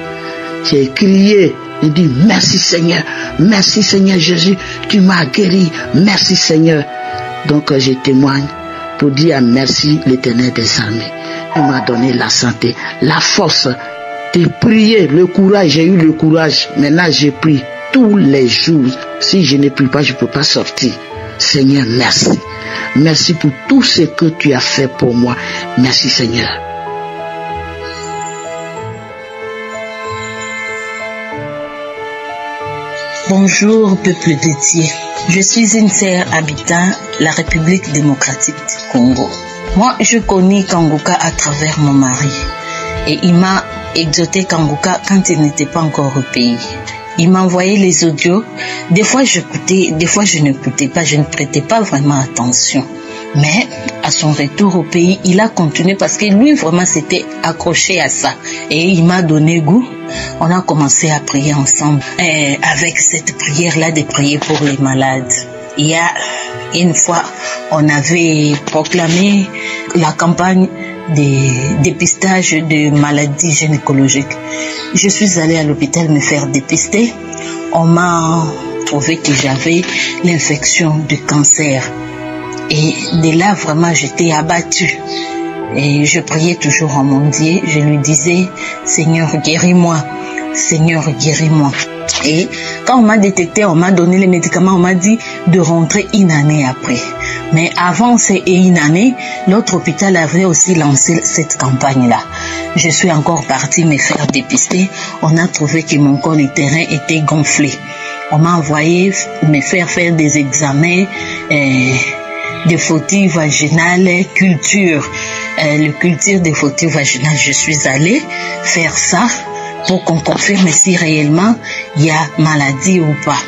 J'ai crié. Il dit, merci Seigneur Jésus, tu m'as guéri, merci Seigneur. Donc je témoigne pour dire merci l'Éternel des armées. Il m'a donné la santé, la force de prier, le courage. J'ai eu le courage. Maintenant, j'ai pris tous les jours. Si je ne prie pas, je ne peux pas sortir. Seigneur, merci. Merci pour tout ce que tu as fait pour moi. Merci Seigneur. Bonjour peuple de Dieu. Je suis une sœur habitant la République démocratique du Congo. Moi, je connais Kanguka à travers mon mari. Et il m'a exhorté Kanguka quand il n'était pas encore au pays. Il m'a envoyé les audios. Des fois j'écoutais, des fois je n'écoutais pas, je ne prêtais pas vraiment attention. Mais à son retour au pays, il a continué parce que lui vraiment s'était accroché à ça. Et il m'a donné goût. On a commencé à prier ensemble. Et avec cette prière-là, de prier pour les malades. Il y a une fois, on avait proclamé la campagne de dépistage de maladies gynécologiques. Je suis allée à l'hôpital me faire dépister. On m'a trouvé que j'avais l'infection du cancer. Et de là, vraiment, j'étais abattue. Et je priais toujours en mon Dieu. Je lui disais, Seigneur, guéris-moi. Seigneur, guéris-moi. Et quand on m'a détecté, on m'a donné les médicaments, on m'a dit de rentrer une année après. Mais avant ces une année, l'autre hôpital avait aussi lancé cette campagne-là. Je suis encore partie me faire dépister. On a trouvé que mon col utérin était gonflé. On m'a envoyé me faire des examens, des fautilles vaginales, culture. Le culture des fautilles vaginales, je suis allée faire ça pour qu'on confirme si réellement il y a maladie ou pas.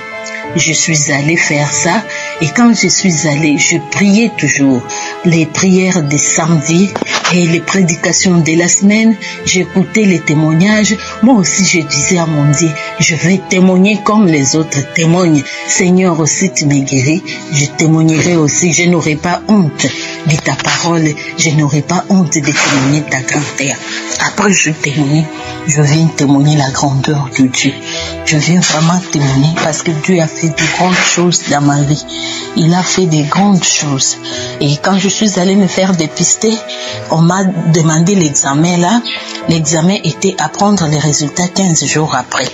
Je suis allée faire ça et quand je suis allée, je priais toujours les prières des samedis et les prédications de la semaine. J'écoutais les témoignages. Moi aussi, je disais à mon Dieu, je vais témoigner comme les autres témoignent. Seigneur, aussi tu me guéris, je témoignerai aussi. Je n'aurai pas honte de ta parole. Je n'aurai pas honte de témoigner ta grandeur. Après, je témoigne. Je viens témoigner la grandeur de Dieu. Je viens vraiment témoigner parce que Dieu a fait de grandes choses dans ma vie. Il a fait de grandes choses. Et quand je suis allée me faire dépister, on m'a demandé l'examen là. L'examen était à prendre les résultats 15 jours après.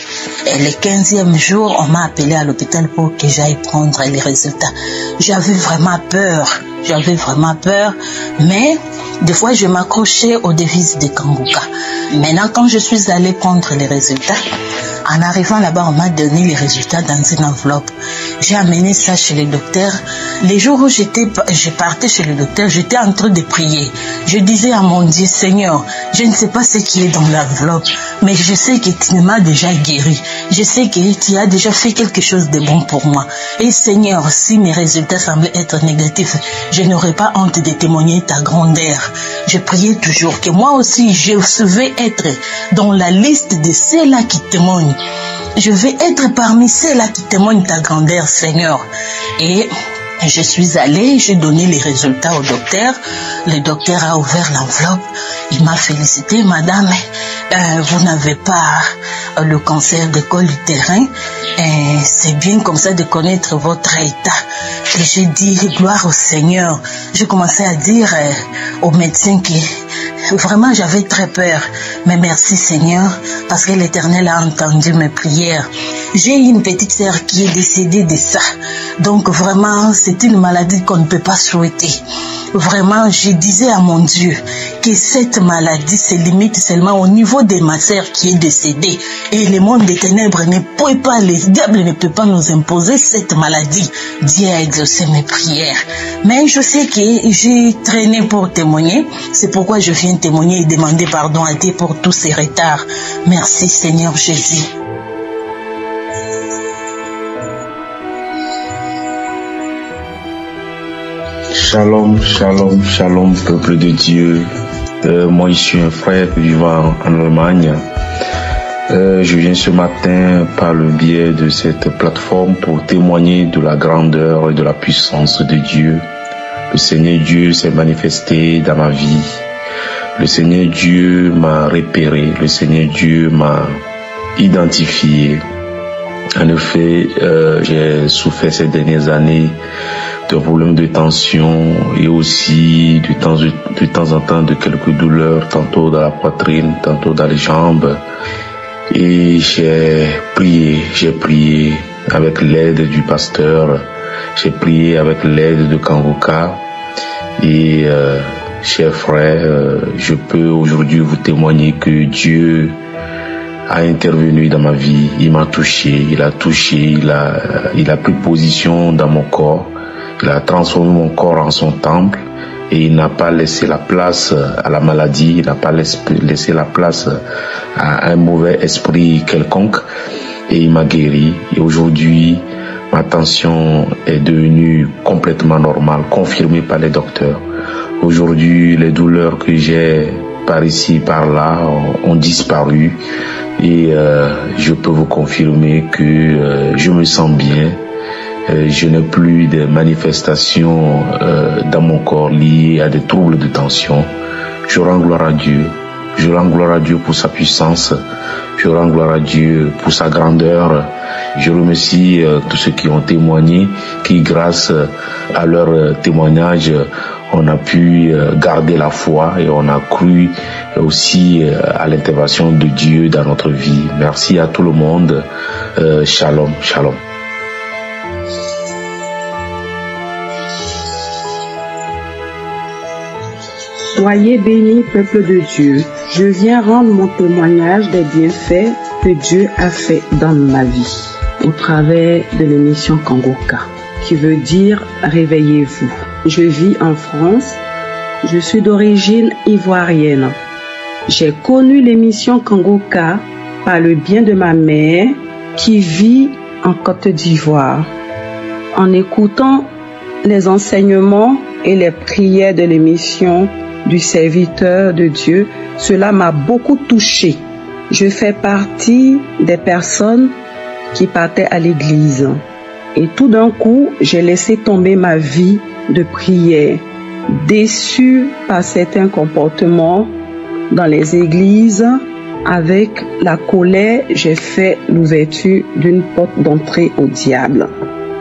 Et le 15e jour, on m'a appelé à l'hôpital pour que j'aille prendre les résultats. J'avais vraiment peur. Mais des fois, je m'accrochais aux devises de Kanguka. Maintenant, quand je suis allée prendre les résultats, en arrivant là-bas, on m'a donné les résultats dans une enveloppe. J'ai amené ça chez le docteur. Les jours où je partais chez le docteur, j'étais en train de prier. Je disais à mon Dieu, Seigneur, je ne sais pas ce qui est dans l'enveloppe, mais je sais que tu m'as déjà guéri. Je sais que tu as déjà fait quelque chose de bon pour moi. Et Seigneur, si mes résultats semblaient être négatifs, je n'aurais pas honte de témoigner ta grandeur. Je priais toujours que moi aussi, je devais être dans la liste de ceux-là qui témoignent. Je vais être parmi ceux-là qui témoignent ta grandeur, Seigneur. Et je suis allée, j'ai donné les résultats au docteur. Le docteur a ouvert l'enveloppe. Il m'a félicité, madame. Vous n'avez pas le cancer de col utérin. C'est bien comme ça de connaître votre état. Et j'ai dit, gloire au Seigneur. J'ai commencé à dire aux médecins que vraiment j'avais très peur. Mais merci Seigneur, parce que l'Éternel a entendu mes prières. J'ai une petite sœur qui est décédée de ça. Donc vraiment, c'est une maladie qu'on ne peut pas souhaiter. Vraiment, je disais à mon Dieu que cette maladie se limite seulement au niveau de ma sœur qui est décédée. Et le monde des ténèbres ne peut pas, le diable ne peut pas nous imposer cette maladie. Dieu a exaucé mes prières. Mais je sais que j'ai traîné pour témoigner. C'est pourquoi je viens témoigner et demander pardon à Dieu pour tous ces retards. Merci Seigneur Jésus. Shalom, shalom, shalom, peuple de Dieu. Moi, je suis un frère vivant en Allemagne. Je viens ce matin par le biais de cette plateforme pour témoigner de la grandeur et de la puissance de Dieu. Le Seigneur Dieu s'est manifesté dans ma vie. Le Seigneur Dieu m'a repéré. Le Seigneur Dieu m'a identifié. En effet, j'ai souffert ces dernières années de problèmes de tension et aussi de temps en temps de quelques douleurs, tantôt dans la poitrine, tantôt dans les jambes. Et j'ai prié avec l'aide du pasteur J'ai prié avec l'aide de Kanguka et chers frères, je peux aujourd'hui vous témoigner que Dieu a intervenu dans ma vie. Il m'a touché, il a pris position dans mon corps, il a transformé mon corps en son temple et il n'a pas laissé la place à la maladie, il n'a pas laissé la place à un mauvais esprit quelconque et il m'a guéri. Et aujourd'hui, ma tension est devenue complètement normale, confirmée par les docteurs. Aujourd'hui, les douleurs que j'ai par ici, par là, ont disparu et je peux vous confirmer que je me sens bien. Je n'ai plus de manifestations dans mon corps liées à des troubles de tension. Je rends gloire à Dieu. Je rends gloire à Dieu pour sa puissance. Je rends gloire à Dieu pour sa grandeur. Je remercie tous ceux qui ont témoigné, qui grâce à leur témoignage, on a pu garder la foi et on a cru aussi à l'intervention de Dieu dans notre vie. Merci à tout le monde. Shalom, shalom. Soyez bénis, peuple de Dieu. Je viens rendre mon témoignage des bienfaits que Dieu a fait dans ma vie au travers de l'émission Kanguka, qui veut dire réveillez-vous. Je vis en France. Je suis d'origine ivoirienne. J'ai connu l'émission Kanguka par le bien de ma mère qui vit en Côte d'Ivoire. En écoutant les enseignements et les prières de l'émission du serviteur de Dieu, cela m'a beaucoup touché. Je fais partie des personnes qui partaient à l'église. Et tout d'un coup, j'ai laissé tomber ma vie de prière. Déçue par certains comportements dans les églises, avec la colère, j'ai fait l'ouverture d'une porte d'entrée au diable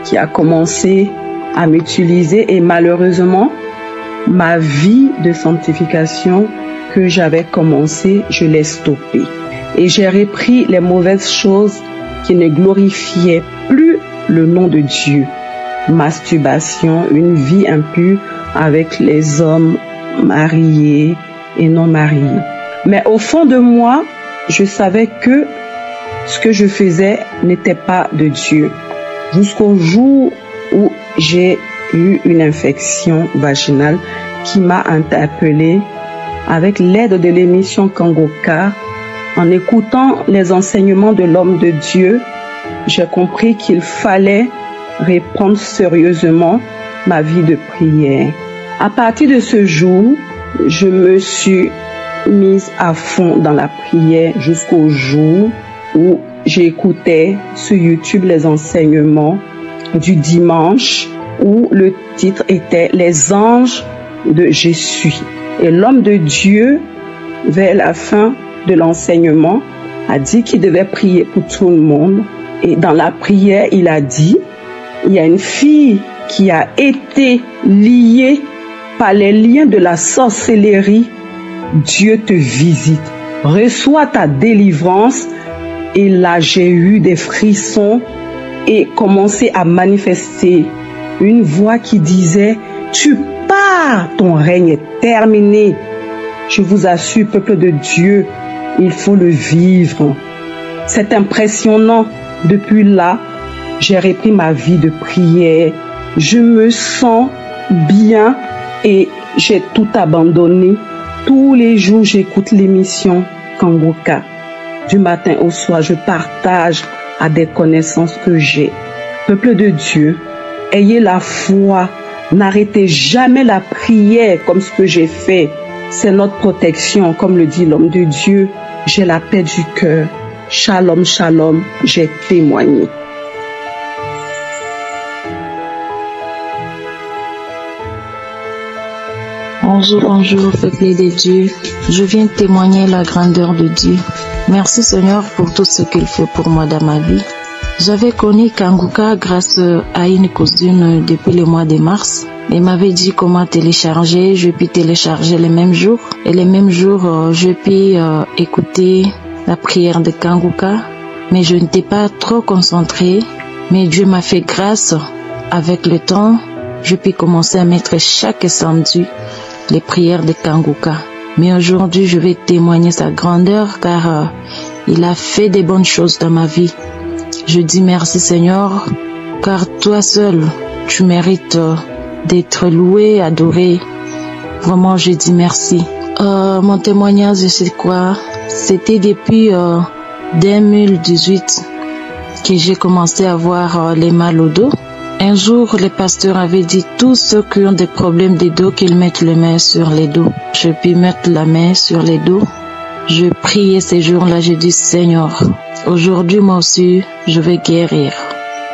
qui a commencé à m'utiliser et malheureusement, ma vie de sanctification que j'avais commencé, je l'ai stoppée. Et j'ai repris les mauvaises choses qui ne glorifiaient plus le nom de Dieu. Masturbation, une vie impure avec les hommes mariés et non mariés. Mais au fond de moi, je savais que ce que je faisais n'était pas de Dieu. Jusqu'au jour où j'ai eu une infection vaginale qui m'a interpellée avec l'aide de l'émission Kanguka. En écoutant les enseignements de l'homme de Dieu, j'ai compris qu'il fallait reprendre sérieusement ma vie de prière. À partir de ce jour, je me suis mise à fond dans la prière jusqu'au jour où j'écoutais sur YouTube les enseignements du dimanche où le titre était « Les anges de Jésus ». Et l'homme de Dieu, vers la fin de l'enseignement, a dit qu'il devait prier pour tout le monde. Et dans la prière, il a dit, il y a une fille qui a été liée par les liens de la sorcellerie. Dieu te visite. Reçois ta délivrance. Et là, j'ai eu des frissons et commencé à manifester une voix qui disait « Tu pars, ton règne est terminé. » Je vous assure, peuple de Dieu, il faut le vivre. C'est impressionnant. Depuis là, j'ai repris ma vie de prière. Je me sens bien et j'ai tout abandonné. Tous les jours, j'écoute l'émission Kanguka. Du matin au soir, je partage à des connaissances que j'ai. Peuple de Dieu, ayez la foi. N'arrêtez jamais la prière comme ce que j'ai fait. C'est notre protection, comme le dit l'homme de Dieu. J'ai la paix du cœur. Shalom, shalom, j'ai témoigné. Bonjour, bonjour, peuple de Dieu. Je viens témoigner la grandeur de Dieu. Merci Seigneur pour tout ce qu'il fait pour moi dans ma vie. J'avais connu Kanguka grâce à une cousine depuis le mois de mars. Elle m'avait dit comment télécharger. Je puis télécharger les mêmes jours. Et les mêmes jours, je puis écouter la prière de Kanguka. Mais je n'étais pas trop concentrée. Mais Dieu m'a fait grâce avec le temps, je puis commencer à mettre chaque samedi les prières de Kanguka. Mais aujourd'hui, je vais témoigner sa grandeur car il a fait des bonnes choses dans ma vie. Je dis merci Seigneur, car toi seul, tu mérites d'être loué, adoré. Vraiment, je dis merci. Mon témoignage, c'est quoi? C'était depuis 2018 que j'ai commencé à avoir les mal au dos. Un jour, le pasteur avait dit tous ceux qui ont des problèmes de dos qu'ils mettent les mains sur les dos. Je puis mettre la main sur les dos. Je priais ces jours-là, je dis Seigneur, aujourd'hui moi aussi, je vais guérir.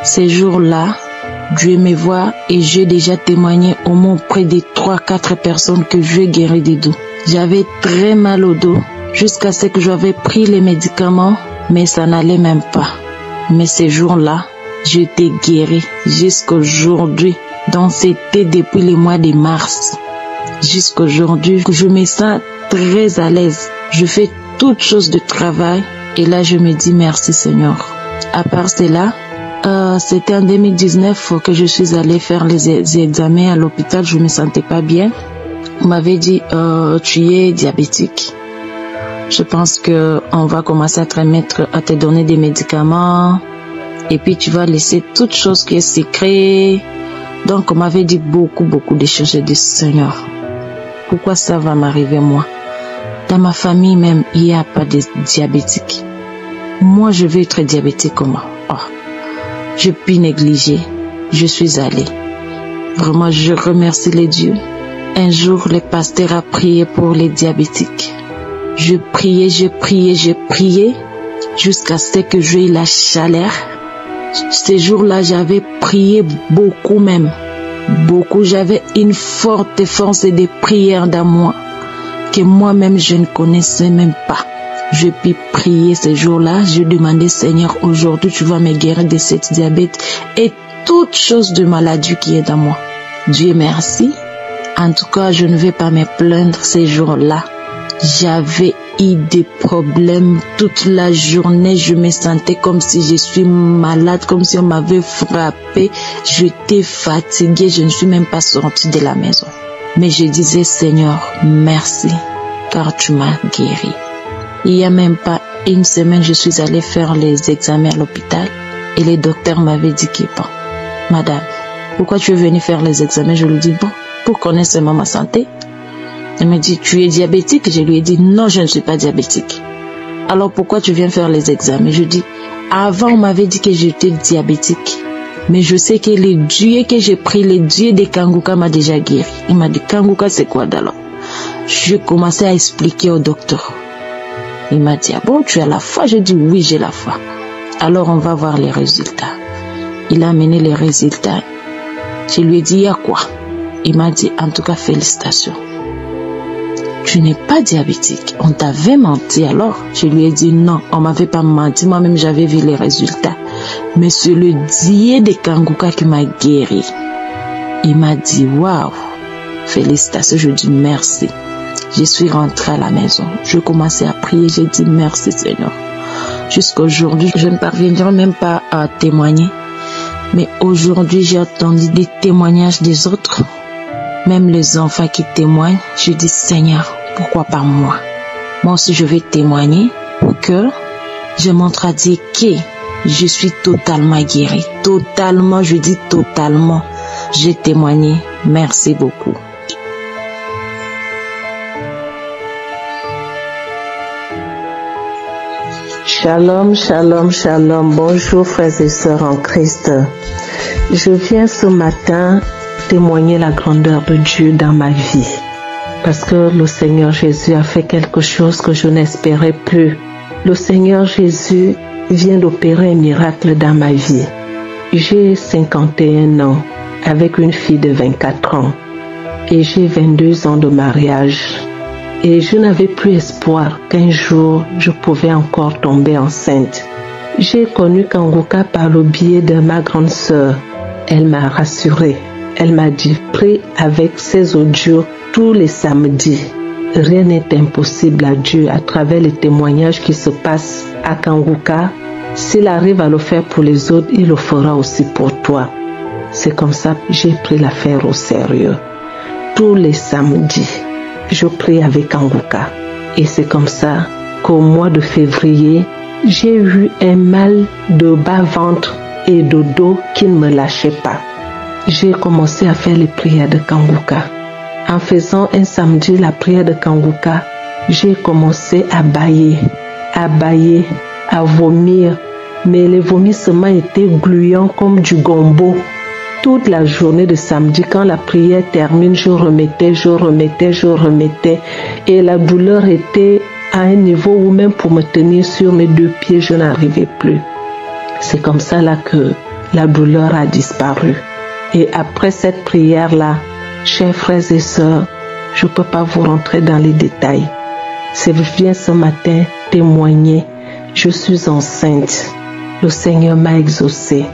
Ces jours-là, Dieu me voit et j'ai déjà témoigné au moins près de 3-4 personnes que je vais guérir des dos. J'avais très mal au dos jusqu'à ce que j'avais pris les médicaments, mais ça n'allait même pas. Mais ces jours-là, j'étais guérie jusqu'aujourd'hui. Donc c'était depuis le mois de mars. Jusqu'aujourd'hui, je me sens très à l'aise. Je fais toutes choses de travail et là je me dis merci Seigneur. À part cela, c'était en 2019 que je suis allée faire les examens à l'hôpital. Je me sentais pas bien. On m'avait dit tu es diabétique. Je pense que on va commencer à te donner des médicaments et puis tu vas laisser toute chose qui est secret. Donc on m'avait dit beaucoup de choses. J'ai dit Seigneur, pourquoi ça va m'arriver moi? Dans ma famille même, il n'y a pas de diabétique. Moi, je veux être diabétique comment? Je puis négliger. Je suis allée. Vraiment, je remercie les dieux. Un jour, le pasteur a prié pour les diabétiques. Je priais jusqu'à ce que j'ai eu la chaleur. Ces jours-là, j'avais prié beaucoup même. Beaucoup. J'avais une forte force de prière dans moi que moi-même je ne connaissais même pas. Je puis prier ces jours-là. Je demandais Seigneur, aujourd'hui tu vas me guérir de cette diabète et toute chose de maladie qui est dans moi. Dieu merci. En tout cas, je ne vais pas me plaindre ces jours-là. J'avais eu des problèmes toute la journée. Je me sentais comme si je suis malade, comme si on m'avait frappé. J'étais fatiguée. Je ne suis même pas sortie de la maison. Mais je disais Seigneur, merci, car tu m'as guéri. Il n'y a même pas une semaine, je suis allée faire les examens à l'hôpital et le docteur m'avait dit que bon, madame, pourquoi tu es venue faire les examens? Je lui ai dit bon, pour connaître seulement ma santé. Il me dit, tu es diabétique? Je lui ai dit non, je ne suis pas diabétique. Alors pourquoi tu viens faire les examens? Je dis, avant on m'avait dit que j'étais diabétique. Mais je sais que le Dieu que j'ai pris, le Dieu de Kanguka m'a déjà guéri. Il m'a dit, Kanguka c'est quoi d'alors? Je commençais à expliquer au docteur. Il m'a dit, ah bon, tu as la foi? J'ai dit, oui, j'ai la foi. Alors on va voir les résultats. Il a amené les résultats. Je lui ai dit, il y a quoi? Il m'a dit, en tout cas, félicitations. Tu n'es pas diabétique. On t'avait menti alors? Je lui ai dit, non, on m'avait pas menti. Moi-même, j'avais vu les résultats. Mais c'est le Dieu de Kanguka qui m'a guéri. Il m'a dit, waouh, félicitations, je dis merci. Je suis rentrée à la maison. Je commençais à prier, j'ai dit merci Seigneur. Jusqu'à aujourd'hui, je ne parviendrai même pas à témoigner. Mais aujourd'hui, j'ai entendu des témoignages des autres. Même les enfants qui témoignent, je dis Seigneur, pourquoi pas moi? Moi aussi, je vais témoigner pour que je montre à Dieu que je suis totalement guérie. Totalement, je dis totalement. J'ai témoigné. Merci beaucoup. Shalom, shalom, shalom. Bonjour frères et sœurs en Christ. Je viens ce matin témoigner la grandeur de Dieu dans ma vie. Parce que le Seigneur Jésus a fait quelque chose que je n'espérais plus. Le Seigneur Jésus vient d'opérer un miracle dans ma vie. J'ai 51 ans avec une fille de 24 ans et j'ai 22 ans de mariage. Et je n'avais plus espoir qu'un jour je pouvais encore tomber enceinte. J'ai connu Kanguka par le biais de ma grande sœur. Elle m'a rassurée. Elle m'a dit, prie avec ses audios tous les samedis. Rien n'est impossible à Dieu à travers les témoignages qui se passent à Kanguka. S'il arrive à le faire pour les autres, il le fera aussi pour toi. C'est comme ça que j'ai pris l'affaire au sérieux. Tous les samedis, je prie avec Kanguka. Et c'est comme ça qu'au mois de février, j'ai eu un mal de bas-ventre et de dos qui ne me lâchait pas. J'ai commencé à faire les prières de Kanguka. En faisant un samedi la prière de Kanguka, j'ai commencé à bâiller, à vomir. Mais les vomissements étaient gluants comme du gombo. Toute la journée de samedi, quand la prière termine, je remettais. Et la douleur était à un niveau où même pour me tenir sur mes 2 pieds, je n'arrivais plus. C'est comme ça là que la douleur a disparu. Et après cette prière-là, chers frères et sœurs, je ne peux pas vous rentrer dans les détails. Je viens ce matin témoigner. Je suis enceinte. Le Seigneur m'a exaucé.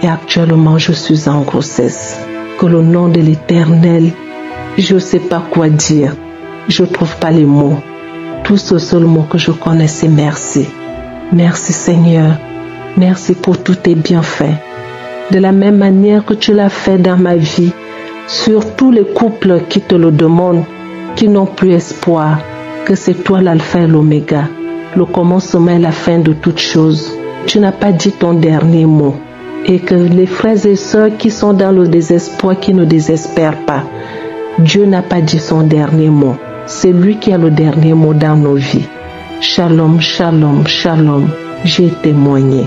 Et actuellement, je suis en grossesse. Que le nom de l'Éternel, je ne sais pas quoi dire. Je ne trouve pas les mots. Tout ce seul mot que je connais, c'est merci. Merci Seigneur. Merci pour tous tes bienfaits. De la même manière que tu l'as fait dans ma vie, sur tous les couples qui te le demandent, qui n'ont plus espoir, que c'est toi l'alpha et l'oméga, le commencement et la fin de toutes choses. Tu n'as pas dit ton dernier mot. Et que les frères et sœurs qui sont dans le désespoir, qui ne désespèrent pas, Dieu n'a pas dit son dernier mot. C'est lui qui a le dernier mot dans nos vies. Shalom, shalom, shalom. J'ai témoigné.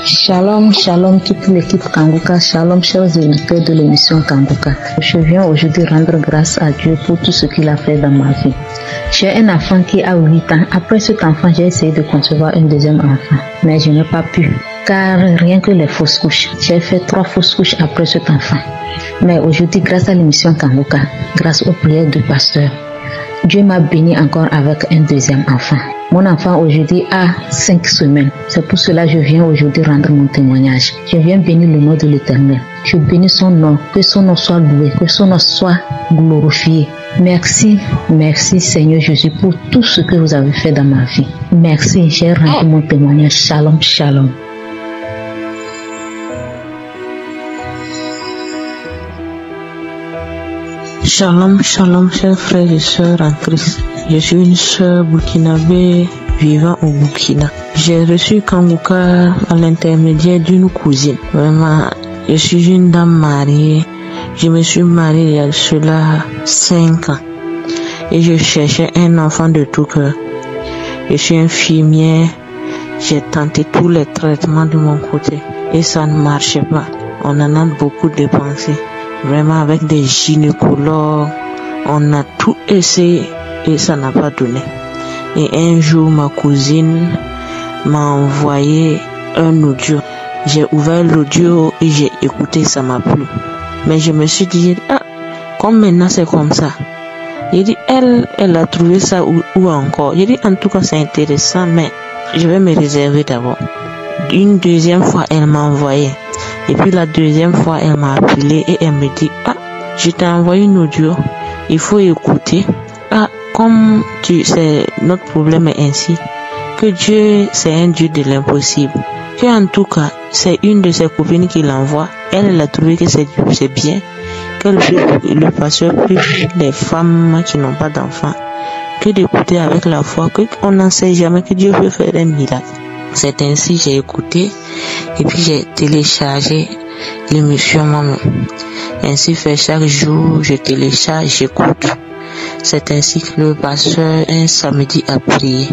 Shalom, shalom toute l'équipe Kanguka, shalom chers auditeurs de l'émission Kanguka. Je viens aujourd'hui rendre grâce à Dieu pour tout ce qu'il a fait dans ma vie. J'ai un enfant qui a 8 ans. Après cet enfant, j'ai essayé de concevoir un deuxième enfant, mais je n'ai pas pu, car rien que les fausses couches. J'ai fait 3 fausses couches après cet enfant. Mais aujourd'hui, grâce à l'émission Kanguka, grâce aux prières du pasteur, Dieu m'a béni encore avec un deuxième enfant. Mon enfant aujourd'hui a 5 semaines. C'est pour cela que je viens aujourd'hui rendre mon témoignage. Je viens bénir le nom de l'Éternel. Je bénis son nom. Que son nom soit loué. Que son nom soit glorifié. Merci, merci Seigneur Jésus pour tout ce que vous avez fait dans ma vie. Merci, j'ai rendu mon témoignage. Shalom, shalom. Shalom, shalom, chers frères et sœurs en Christ. Je suis une sœur burkinabé vivant au Burkina. J'ai reçu Kanguka à l'intermédiaire d'une cousine. Vraiment, je suis une dame mariée. Je me suis mariée il y a cela 5 ans. Et je cherchais un enfant de tout cœur. Je suis infirmière. J'ai tenté tous les traitements de mon côté. Et ça ne marchait pas. On en a beaucoup dépensé. Vraiment avec des gynécologues, on a tout essayé et ça n'a pas donné. Et un jour, ma cousine m'a envoyé un audio. J'ai ouvert l'audio et j'ai écouté, ça m'a plu. Mais je me suis dit, comme maintenant c'est comme ça. J'ai dit, elle a trouvé ça où encore. J'ai dit, en tout cas c'est intéressant, mais je vais me réserver d'abord. Une deuxième fois, elle m'a envoyé. Et puis la deuxième fois, elle m'a appelé et elle me dit, je t'ai envoyé une audio, il faut écouter. Comme tu sais, notre problème est ainsi, que Dieu, c'est un Dieu de l'impossible. Que en tout cas, c'est une de ses copines qui l'envoie. Elle a trouvé que c'est bien, que le pasteur prie les femmes qui n'ont pas d'enfants, que d'écouter avec la foi, qu'on n'en sait jamais que Dieu peut faire un miracle. C'est ainsi j'ai écouté et puis j'ai téléchargé l'émission moi-même. Ainsi fait chaque jour, je télécharge, j'écoute. C'est ainsi que le pasteur un samedi a prié.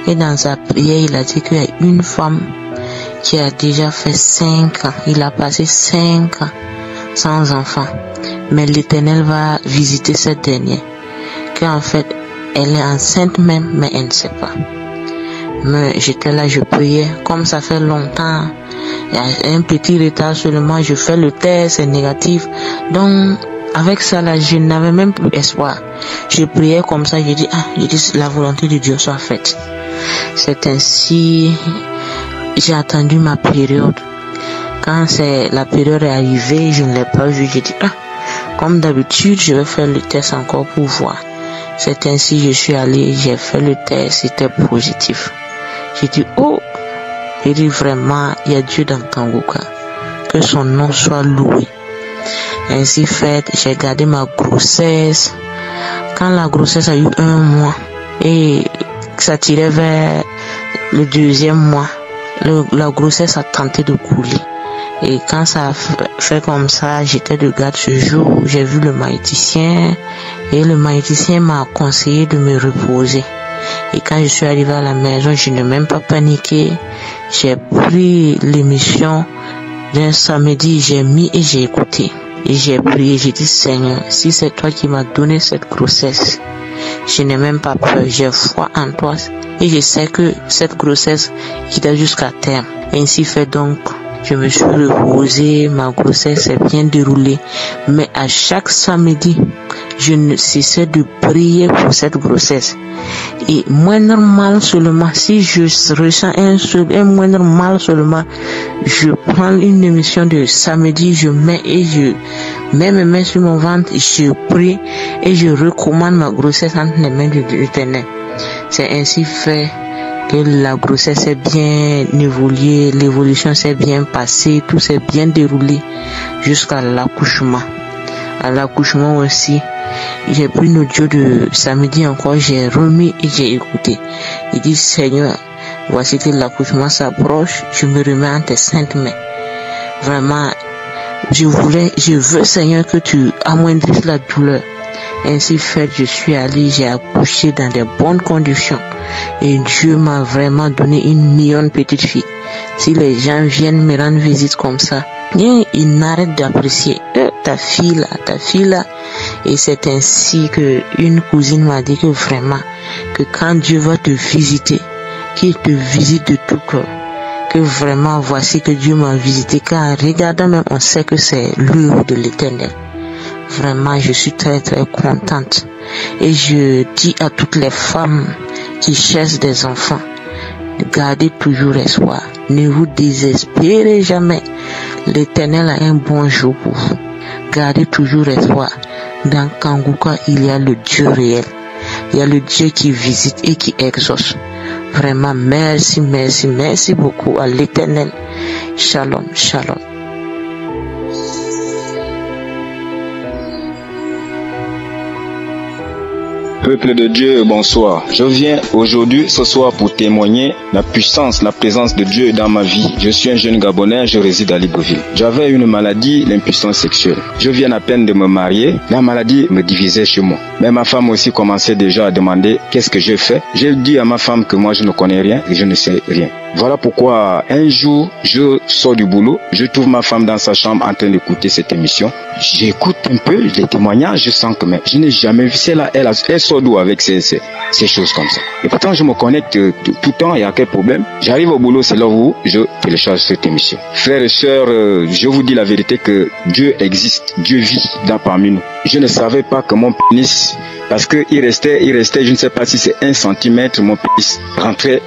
Et dans sa prière, il a dit qu'il y a une femme qui a déjà fait 5 ans. Il a passé 5 ans sans enfant. Mais l'Éternel va visiter cette dernière. Qu'en fait, elle est enceinte même, mais elle ne sait pas. Mais j'étais là, je priais. Comme ça fait longtemps, il y a un petit retard seulement, je fais le test, c'est négatif. Donc, avec ça là, je n'avais même plus espoir. Je priais comme ça, je dis, la volonté de Dieu soit faite. C'est ainsi, j'ai attendu ma période. Quand la période est arrivée, je ne l'ai pas vu, j'ai dit, comme d'habitude, je vais faire le test encore pour voir. C'est ainsi, je suis allé, j'ai fait le test, c'était positif. J'ai dit, oh, j'ai dit vraiment, il y a Dieu dans Kangoka. Que son nom soit loué. Ainsi fait, j'ai gardé ma grossesse. Quand la grossesse a eu 1 mois et ça tirait vers le 2e mois, la grossesse a tenté de couler. Et quand ça a fait comme ça, j'étais de garde ce jour où j'ai vu le magnéticien et le magnéticien m'a conseillé de me reposer. Et quand je suis arrivé à la maison, je n'ai même pas paniqué. J'ai pris l'émission d'un samedi, j'ai mis et j'ai écouté. Et j'ai prié, j'ai dit Seigneur, si c'est toi qui m'as donné cette grossesse, je n'ai même pas peur, j'ai foi en toi. Et je sais que cette grossesse ira jusqu'à terme. Ainsi fait donc, je me suis reposée, ma grossesse s'est bien déroulée. Mais à chaque samedi, je ne cessais de prier pour cette grossesse. Et moindre mal seulement, si je ressens un moindre mal seulement, je prends une émission de samedi, je mets mes mains sur mon ventre, je prie et je recommande ma grossesse entre les mains de l'Éternel. C'est ainsi fait que la grossesse s'est bien évoluée, l'évolution s'est bien passée, tout s'est bien déroulé jusqu'à l'accouchement. À l'accouchement aussi, j'ai pris une audio de samedi encore, j'ai remis et j'ai écouté. Il dit Seigneur, voici que l'accouchement s'approche, je me remets en tes saintes mains. Vraiment, je veux Seigneur que tu amoindrisses la douleur. Ainsi fait, je suis allé, j'ai accouché dans de bonnes conditions. Et Dieu m'a vraiment donné une mignonne petite fille. Si les gens viennent me rendre visite comme ça, ils n'arrêtent d'apprécier ta fille là. Et c'est ainsi que une cousine m'a dit que vraiment, que quand Dieu va te visiter, qu'il te visite de tout cœur. Que vraiment, voici que Dieu m'a visité, car regardant même, on sait que c'est l'œuvre de l'Éternel. Vraiment, je suis très très contente. Et je dis à toutes les femmes qui cherchent des enfants, gardez toujours espoir. Ne vous désespérez jamais. L'Éternel a un bon jour pour vous. Gardez toujours espoir. Dans Kangoka, il y a le Dieu réel. Il y a le Dieu qui visite et qui exauce. Vraiment, merci beaucoup à l'Éternel. Shalom, shalom. Peuple de Dieu, bonsoir. Je viens aujourd'hui, ce soir, pour témoigner la puissance, la présence de Dieu dans ma vie. Je suis un jeune Gabonais, je réside à Libreville. J'avais une maladie, l'impuissance sexuelle. Je viens à peine de me marier, la maladie me divisait chez moi. Mais ma femme aussi commençait déjà à demander qu'est-ce que j'ai fait. J'ai dit à ma femme que moi je ne connais rien et je ne sais rien. Voilà pourquoi un jour, je sors du boulot, je trouve ma femme dans sa chambre en train d'écouter cette émission. J'écoute un peu les témoignages, je sens que je n'ai jamais vu celle-là, elle sort d'où avec ces choses comme ça. Et pourtant, je me connecte tout le temps, il n'y a quel problème. J'arrive au boulot, c'est là où je télécharge cette émission. Frères et sœurs, je vous dis la vérité que Dieu existe, Dieu vit parmi nous. Je ne savais pas que mon pénis, parce qu'il restait, je ne sais pas si c'est 1 centimètre, mon pénis rentrait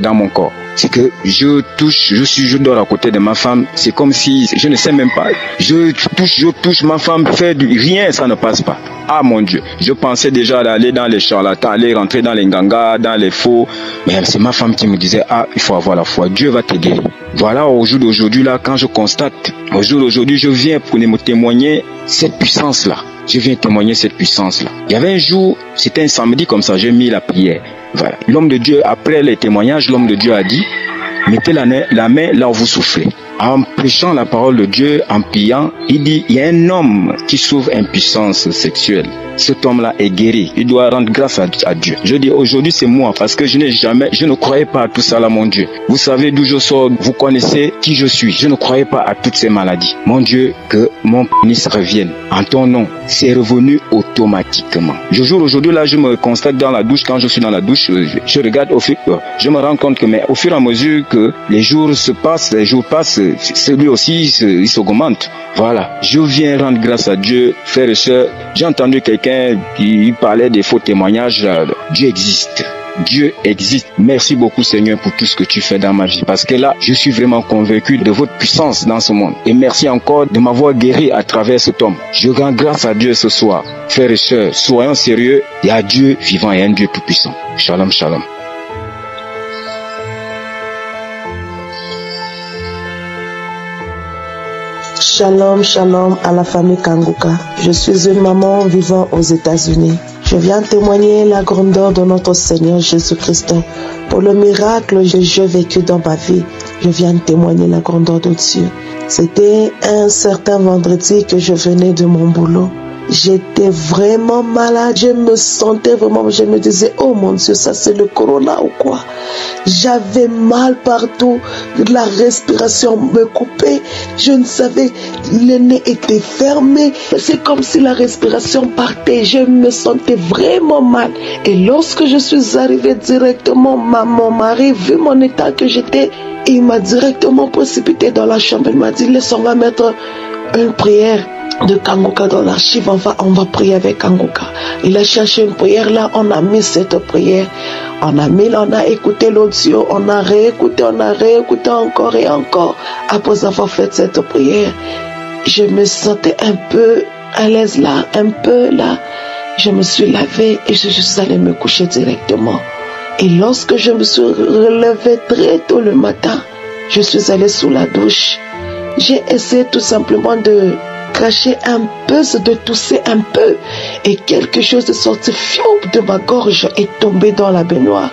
dans mon corps. C'est que je dors à côté de ma femme, c'est comme si, je ne sais même pas, je touche ma femme, rien, ça ne passe pas. Ah mon Dieu, je pensais déjà d'aller dans les charlatans, aller rentrer dans les gangas, dans les faux, mais c'est ma femme qui me disait, il faut avoir la foi, Dieu va te guérir. Voilà, au jour d'aujourd'hui, là, quand je constate, au jour d'aujourd'hui, je viens pour me témoigner cette puissance-là. Je viens témoigner cette puissance-là. Il y avait un jour, c'était un samedi comme ça, j'ai mis la prière. Voilà. L'homme de Dieu, après les témoignages, l'homme de Dieu a dit, mettez la main là où vous soufflez. En prêchant la parole de Dieu, en priant, il dit, il y a un homme qui souffre d'impuissance sexuelle. Cet homme-là est guéri. Il doit rendre grâce à Dieu. Je dis, aujourd'hui, c'est moi, parce que je ne croyais pas à tout ça là, mon Dieu. Vous savez d'où je sors, vous connaissez qui je suis. Je ne croyais pas à toutes ces maladies. Mon Dieu, que mon pénis revienne. En ton nom, c'est revenu automatiquement. Aujourd'hui, là, je me constate dans la douche, quand je suis dans la douche, je regarde je me rends compte que, mais au fur et à mesure que les jours passent, celui aussi, il s'augmente. Voilà. Je viens rendre grâce à Dieu, frères et sœurs. J'ai entendu quelqu'un qui parlait des faux témoignages. Dieu existe. Dieu existe. Merci beaucoup Seigneur pour tout ce que tu fais dans ma vie. Parce que là, je suis vraiment convaincu de votre puissance dans ce monde. Et merci encore de m'avoir guéri à travers cet homme. Je rends grâce à Dieu ce soir. Frères et sœurs, soyons sérieux. Il y a Dieu vivant et un Dieu tout puissant. Shalom, shalom. Shalom, shalom à la famille Kanguka. Je suis une maman vivant aux États-Unis. Je viens témoigner la grandeur de notre Seigneur Jésus-Christ. Pour le miracle que j'ai vécu dans ma vie, je viens témoigner la grandeur de Dieu. C'était un certain vendredi que je venais de mon boulot. J'étais vraiment malade, je me sentais vraiment, je me disais, oh mon Dieu, ça c'est le corona ou quoi? J'avais mal partout, la respiration me coupait, je ne savais, le nez était fermé, c'est comme si la respiration partait, je me sentais vraiment mal. Et lorsque je suis arrivée directement, mon mari, vu mon état que j'étais, il m'a directement précipité dans la chambre, il m'a dit, laisse, on va mettre une prière de Kanguka dans l'archive, on va prier avec Kanguka. Il a cherché une prière, là on a mis cette prière, on a écouté l'audio, on a réécouté encore et encore. Après avoir fait cette prière, je me sentais un peu à l'aise là, je me suis lavée et je suis allée me coucher directement. Et lorsque je me suis relevée très tôt le matin, je suis allée sous la douche. J'ai essayé tout simplement de cracher un peu, de tousser un peu, et quelque chose de sorti de ma gorge est tombé dans la baignoire.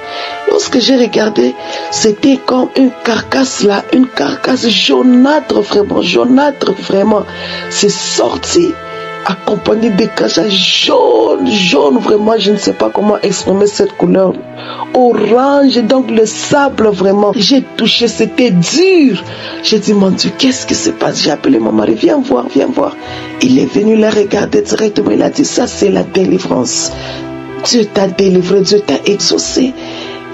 Lorsque j'ai regardé, c'était comme une carcasse là, une carcasse jaunâtre vraiment. C'est sorti accompagné des crachats jaunes, vraiment, je ne sais pas comment exprimer cette couleur. Orange, donc le sable vraiment. J'ai touché, c'était dur. J'ai dit, mon Dieu, qu'est-ce qui se passe? J'ai appelé mon mari, viens voir. Il est venu la regarder directement, il a dit, ça c'est la délivrance. Dieu t'a délivré, Dieu t'a exaucé.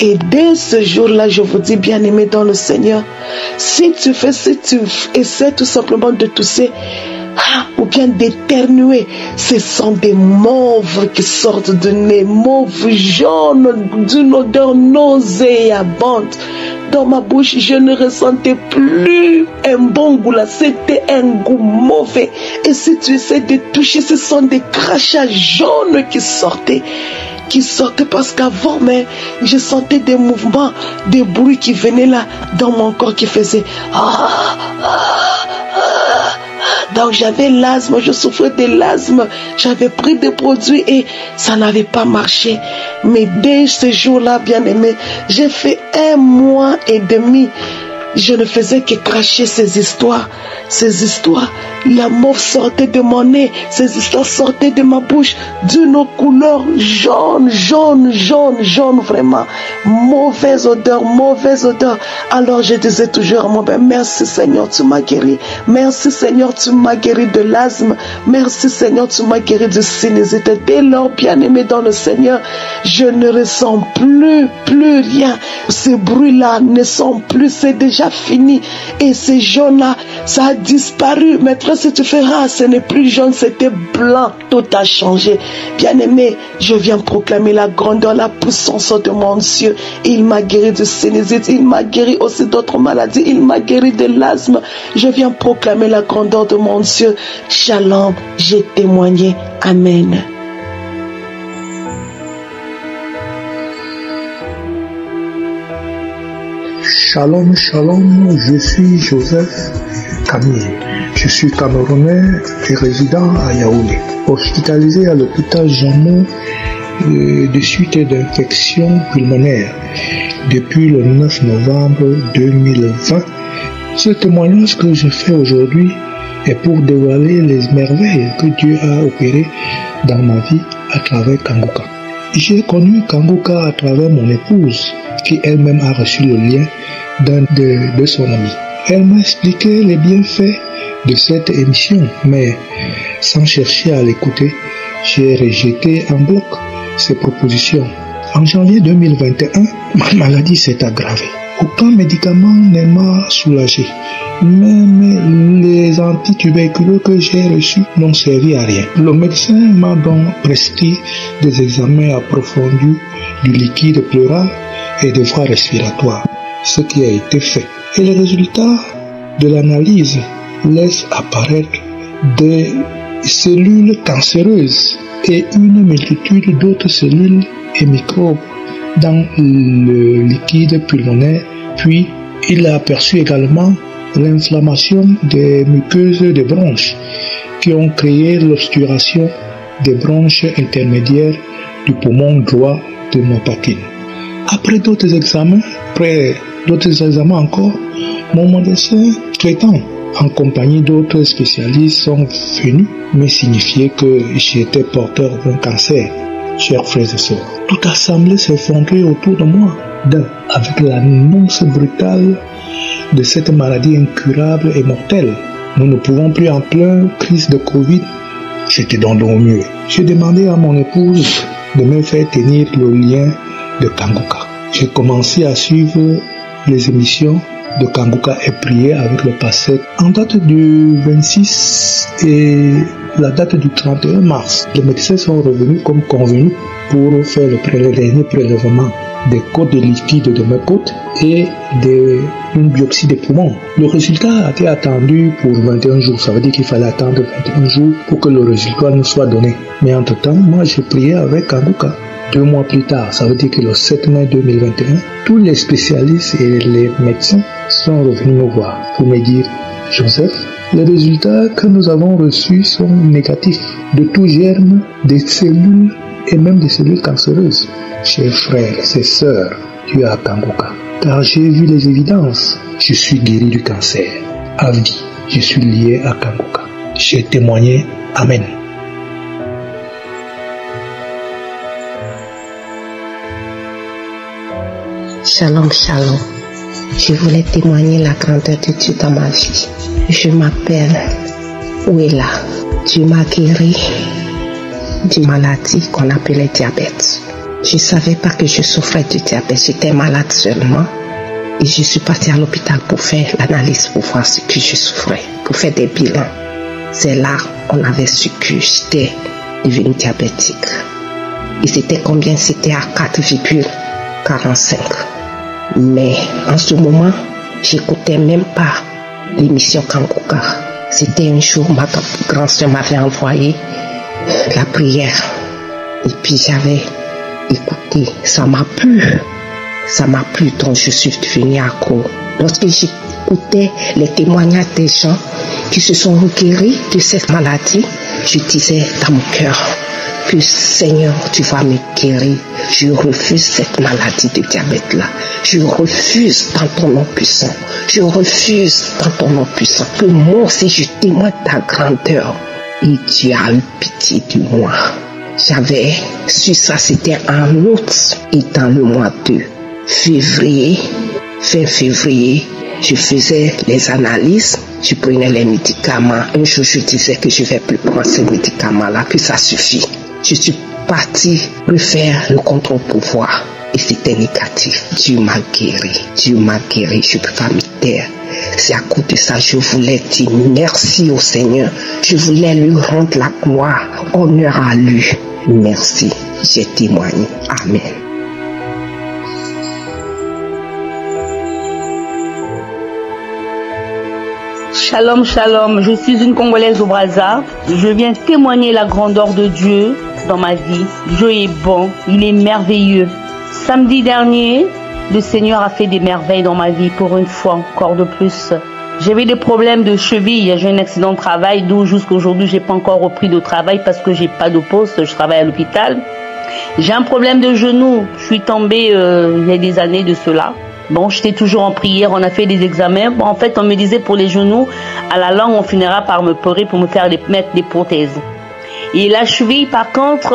Et dès ce jour-là, je vous dis, bien-aimé dans le Seigneur, si tu essaies tout simplement de tousser, ou bien d'éternuer, ce sont des mauves qui sortent du nez, mauves jaunes, d'une odeur nauséabonde. Dans ma bouche, je ne ressentais plus un bon goût là, c'était un goût mauvais. Et si tu essaies de toucher, ce sont des crachats jaunes qui sortaient parce qu'avant, mais je sentais des mouvements, des bruits qui venaient là dans mon corps qui faisaient donc j'avais l'asthme, je souffrais de l'asthme, j'avais pris des produits et ça n'avait pas marché. Mais dès ce jour-là, bien aimé, j'ai fait 1 mois et demi. Je ne faisais que cracher ces histoires. La mauve sortait de mon nez, ces histoires sortaient de ma bouche d'une couleur jaune, vraiment. Mauvaise odeur. Alors je disais toujours à mon père, merci Seigneur, tu m'as guéri. Merci Seigneur, tu m'as guéri de l'asthme. Merci Seigneur, tu m'as guéri de sinusite. Dès lors, bien aimé dans le Seigneur, je ne ressens plus rien. Ces bruits-là ne sont plus, c'est déjà fini. Et ces jaunes-là, ça a disparu. Maintenant, si tu fais ce n'est plus jaune, c'était blanc. Tout a changé. Bien-aimé, je viens proclamer la grandeur, la puissance de mon Dieu. Il m'a guéri de sinusite, il m'a guéri aussi d'autres maladies, il m'a guéri de l'asthme. Je viens proclamer la grandeur de mon Dieu. Shalom, j'ai témoigné. Amen. Shalom, je suis Joseph Camille. Je suis Camerounais et résident à Yaoundé. Hospitalisé à l'hôpital Jean-Mou de suite d'infection pulmonaire depuis le 9 novembre 2020. Ce témoignage que je fais aujourd'hui est pour dévoiler les merveilles que Dieu a opérées dans ma vie à travers Kanguka. J'ai connu Kanguka à travers mon épouse qui elle-même a reçu le lien d'un de son ami. Elle m'a expliqué les bienfaits de cette émission, mais sans chercher à l'écouter, j'ai rejeté en bloc ses propositions. En janvier 2021, ma maladie s'est aggravée. Aucun médicament ne m'a soulagé. Même les antituberculeux que j'ai reçus n'ont servi à rien. Le médecin m'a donc prescrit des examens approfondis du liquide pleural et des voies respiratoires, ce qui a été fait. Et les résultats de l'analyse laissent apparaître des cellules cancéreuses et une multitude d'autres cellules et microbes dans le liquide pulmonaire. Puis il a aperçu également l'inflammation des muqueuses des bronches qui ont créé l'obturation des bronches intermédiaires du poumon droit de ma poitrine. Après d'autres examens encore, mon médecin traitant en compagnie d'autres spécialistes sont venus me signifier que j'étais porteur d'un cancer. Chers frères et sœurs, tout a semblé s'effondrer autour de moi, avec l'annonce brutale de cette maladie incurable et mortelle. Nous ne pouvons plus en pleine crise de Covid. J'étais dans le mieux. J'ai demandé à mon épouse de me faire tenir le lien de Kanguka. J'ai commencé à suivre les émissions de Kanguka et prier avec le pasteur. En date du 26 et la date du 31 mars, les médecins sont revenus comme convenu pour faire le dernier prélèvement des côtes de liquide de mes côtes et une biopsie des poumons. Le résultat a été attendu pour 21 jours. Ça veut dire qu'il fallait attendre 21 jours pour que le résultat nous soit donné. Mais entre-temps, moi j'ai prié avec Kanguka. 2 mois plus tard, ça veut dire que le 7 mai 2021, tous les spécialistes et les médecins sont revenus me voir pour me dire: Joseph, les résultats que nous avons reçus sont négatifs de tout germe, des cellules et même des cellules cancéreuses. Chers frères et sœurs, Dieu a Kanguka, car j'ai vu les évidences. Je suis guéri du cancer. À vie, je suis lié à Kanguka. J'ai témoigné. Amen. Shalom, shalom. Je voulais témoigner la grandeur de Dieu dans ma vie. Je m'appelle Ouela. Dieu m'a guéri d'une maladie qu'on appelait diabète. Je ne savais pas que je souffrais de diabète. J'étais malade seulement. Et je suis partie à l'hôpital pour faire l'analyse pour voir ce que je souffrais, pour faire des bilans. C'est là qu'on avait su que j'étais devenue diabétique. Et c'était combien? C'était à 4,45. Mais en ce moment, j'écoutais même pas l'émission Kanguka. C'était un jour, ma grand-sœur m'avait envoyé la prière. Et puis j'avais écouté, ça m'a plu. Ça m'a plu, donc je suis devenue accro. Lorsque j'écoutais les témoignages des gens qui se sont guéris de cette maladie, je disais dans mon cœur que Seigneur, tu vas me guérir. Je refuse cette maladie de diabète-là. Je refuse dans ton nom puissant. Je refuse dans ton nom puissant. Que moi aussi je témoigne ta grandeur. Et tu as eu pitié de moi. J'avais su ça, c'était en août. Et dans le mois de février, fin février, je faisais les analyses. Je prenais les médicaments. Un jour, je disais que je ne vais plus prendre ces médicaments-là, que ça suffit. Je suis partie refaire le contre-pouvoir et c'était négatif. Dieu m'a guéri. Dieu m'a guéri. Je ne peux pas me taire. C'est à cause de ça que je voulais dire merci au Seigneur. Je voulais lui rendre la gloire, honneur à lui. Merci. J'ai témoigné. Amen. Shalom, shalom, je suis une Congolaise au Brazza. Je viens témoigner la grandeur de Dieu dans ma vie. Dieu est bon, il est merveilleux. Samedi dernier, le Seigneur a fait des merveilles dans ma vie pour une fois encore de plus. J'avais des problèmes de cheville, j'ai eu un accident de travail, d'où jusqu'à aujourd'hui j'ai pas encore repris de travail parce que j'ai pas de poste, je travaille à l'hôpital. J'ai un problème de genou, je suis tombée il y a des années de cela. Bon, j'étais toujours en prière, on a fait des examens. Bon, en fait, on me disait pour les genoux, à la langue, on finira par me pleurer pour me faire mettre des prothèses. Et la cheville, par contre,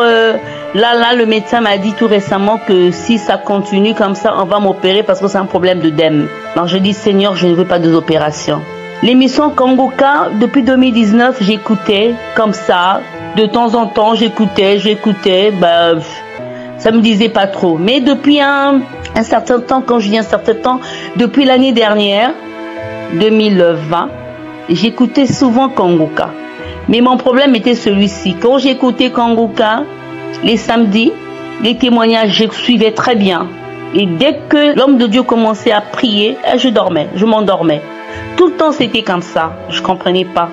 là, le médecin m'a dit tout récemment que si ça continue comme ça, on va m'opérer parce que c'est un problème d'œdème. Alors, je dis, Seigneur, je ne veux pas des opérations. L'émission Kanguka, depuis 2019, j'écoutais comme ça. De temps en temps, j'écoutais. Bah, ça me disait pas trop. Mais depuis un certain temps, quand je dis un certain temps, depuis l'année dernière, 2020, j'écoutais souvent Kanguka. Mais mon problème était celui-ci. Quand j'écoutais Kanguka, les samedis, les témoignages, je suivais très bien. Et dès que l'homme de Dieu commençait à prier, je dormais, je m'endormais. Tout le temps, c'était comme ça. Je comprenais pas.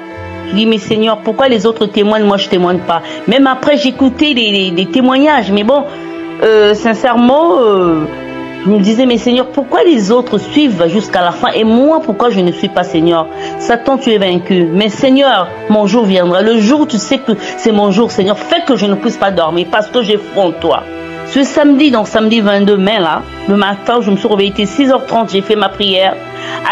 Je dis, mais Seigneur, pourquoi les autres témoignent, moi je témoigne pas? Même après, j'écoutais des témoignages. Mais bon, sincèrement, Je me disais, mais Seigneur, pourquoi les autres suivent jusqu'à la fin et moi, pourquoi je ne suis pas, Seigneur? Satan, tu es vaincu. Mais Seigneur, mon jour viendra. Le jour où tu sais que c'est mon jour, Seigneur, fais que je ne puisse pas dormir parce que j'ai foi en toi. Ce samedi, donc samedi 22 mai, là, le matin, je me suis réveillée, il était 6h30, j'ai fait ma prière.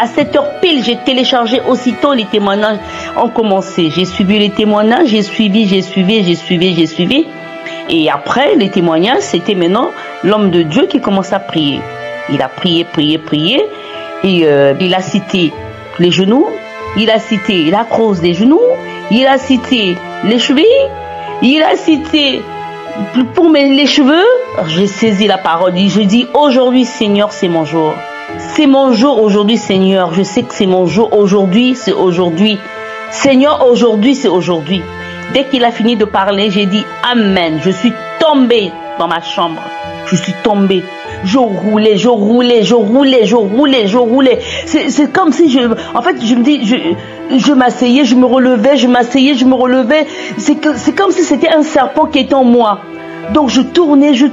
À 7h pile, j'ai téléchargé aussitôt les témoignages ont commencé. J'ai suivi les témoignages, j'ai suivi. Et après, les témoignages, c'était maintenant l'homme de Dieu qui commence à prier. Il a prié. Et il a cité les genoux, il a cité la crosse des genoux, il a cité les chevilles, il a cité pour les cheveux. J'ai saisi la parole. Je dis, aujourd'hui, Seigneur, c'est mon jour. C'est mon jour aujourd'hui, Seigneur. Je sais que c'est mon jour. Aujourd'hui, c'est aujourd'hui. Seigneur, aujourd'hui, c'est aujourd'hui. Dès qu'il a fini de parler, j'ai dit Amen. Je suis tombée dans ma chambre. Je suis tombée. Je roulais. C'est comme si en fait, je me dis, je m'asseyais, je me relevais, je m'asseyais, je me relevais. C'est comme si c'était un serpent qui était en moi. Donc je tournais. Du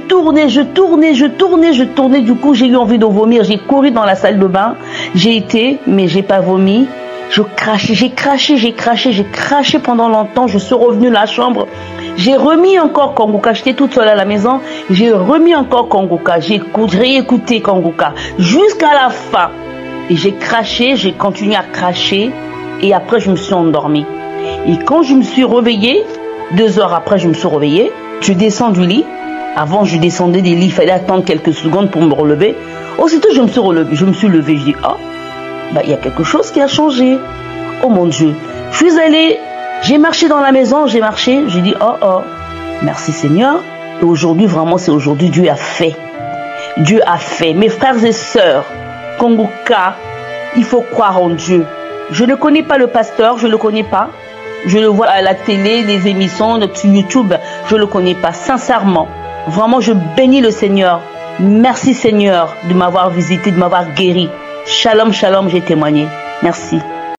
coup, j'ai eu envie de vomir. J'ai couru dans la salle de bain. Mais j'ai pas vomi. J'ai craché pendant longtemps. Je suis revenue à la chambre. J'ai remis encore Kongoka. J'étais toute seule à la maison. J'ai remis encore Kongoka. J'ai réécouté Kongoka jusqu'à la fin. Et j'ai craché, j'ai continué à cracher. Et après, je me suis endormie. Et quand je me suis réveillée, 2 heures après, je me suis réveillée. Je descends du lit. Avant, je descendais des lits. Il fallait attendre quelques secondes pour me relever. Aussitôt, je me suis levée. Je dis, il y a quelque chose qui a changé. Oh mon Dieu. Je suis allée, j'ai marché dans la maison, j'ai dit, merci Seigneur. Et aujourd'hui, vraiment, c'est aujourd'hui, Dieu a fait. Dieu a fait. Mes frères et sœurs, Kongoka, il faut croire en Dieu. Je ne connais pas le pasteur, je ne le connais pas. Je le vois à la télé, les émissions, sur YouTube, je ne le connais pas. Sincèrement, vraiment, je bénis le Seigneur. Merci Seigneur de m'avoir visité, de m'avoir guéri. Shalom, shalom, j'ai témoigné. Merci.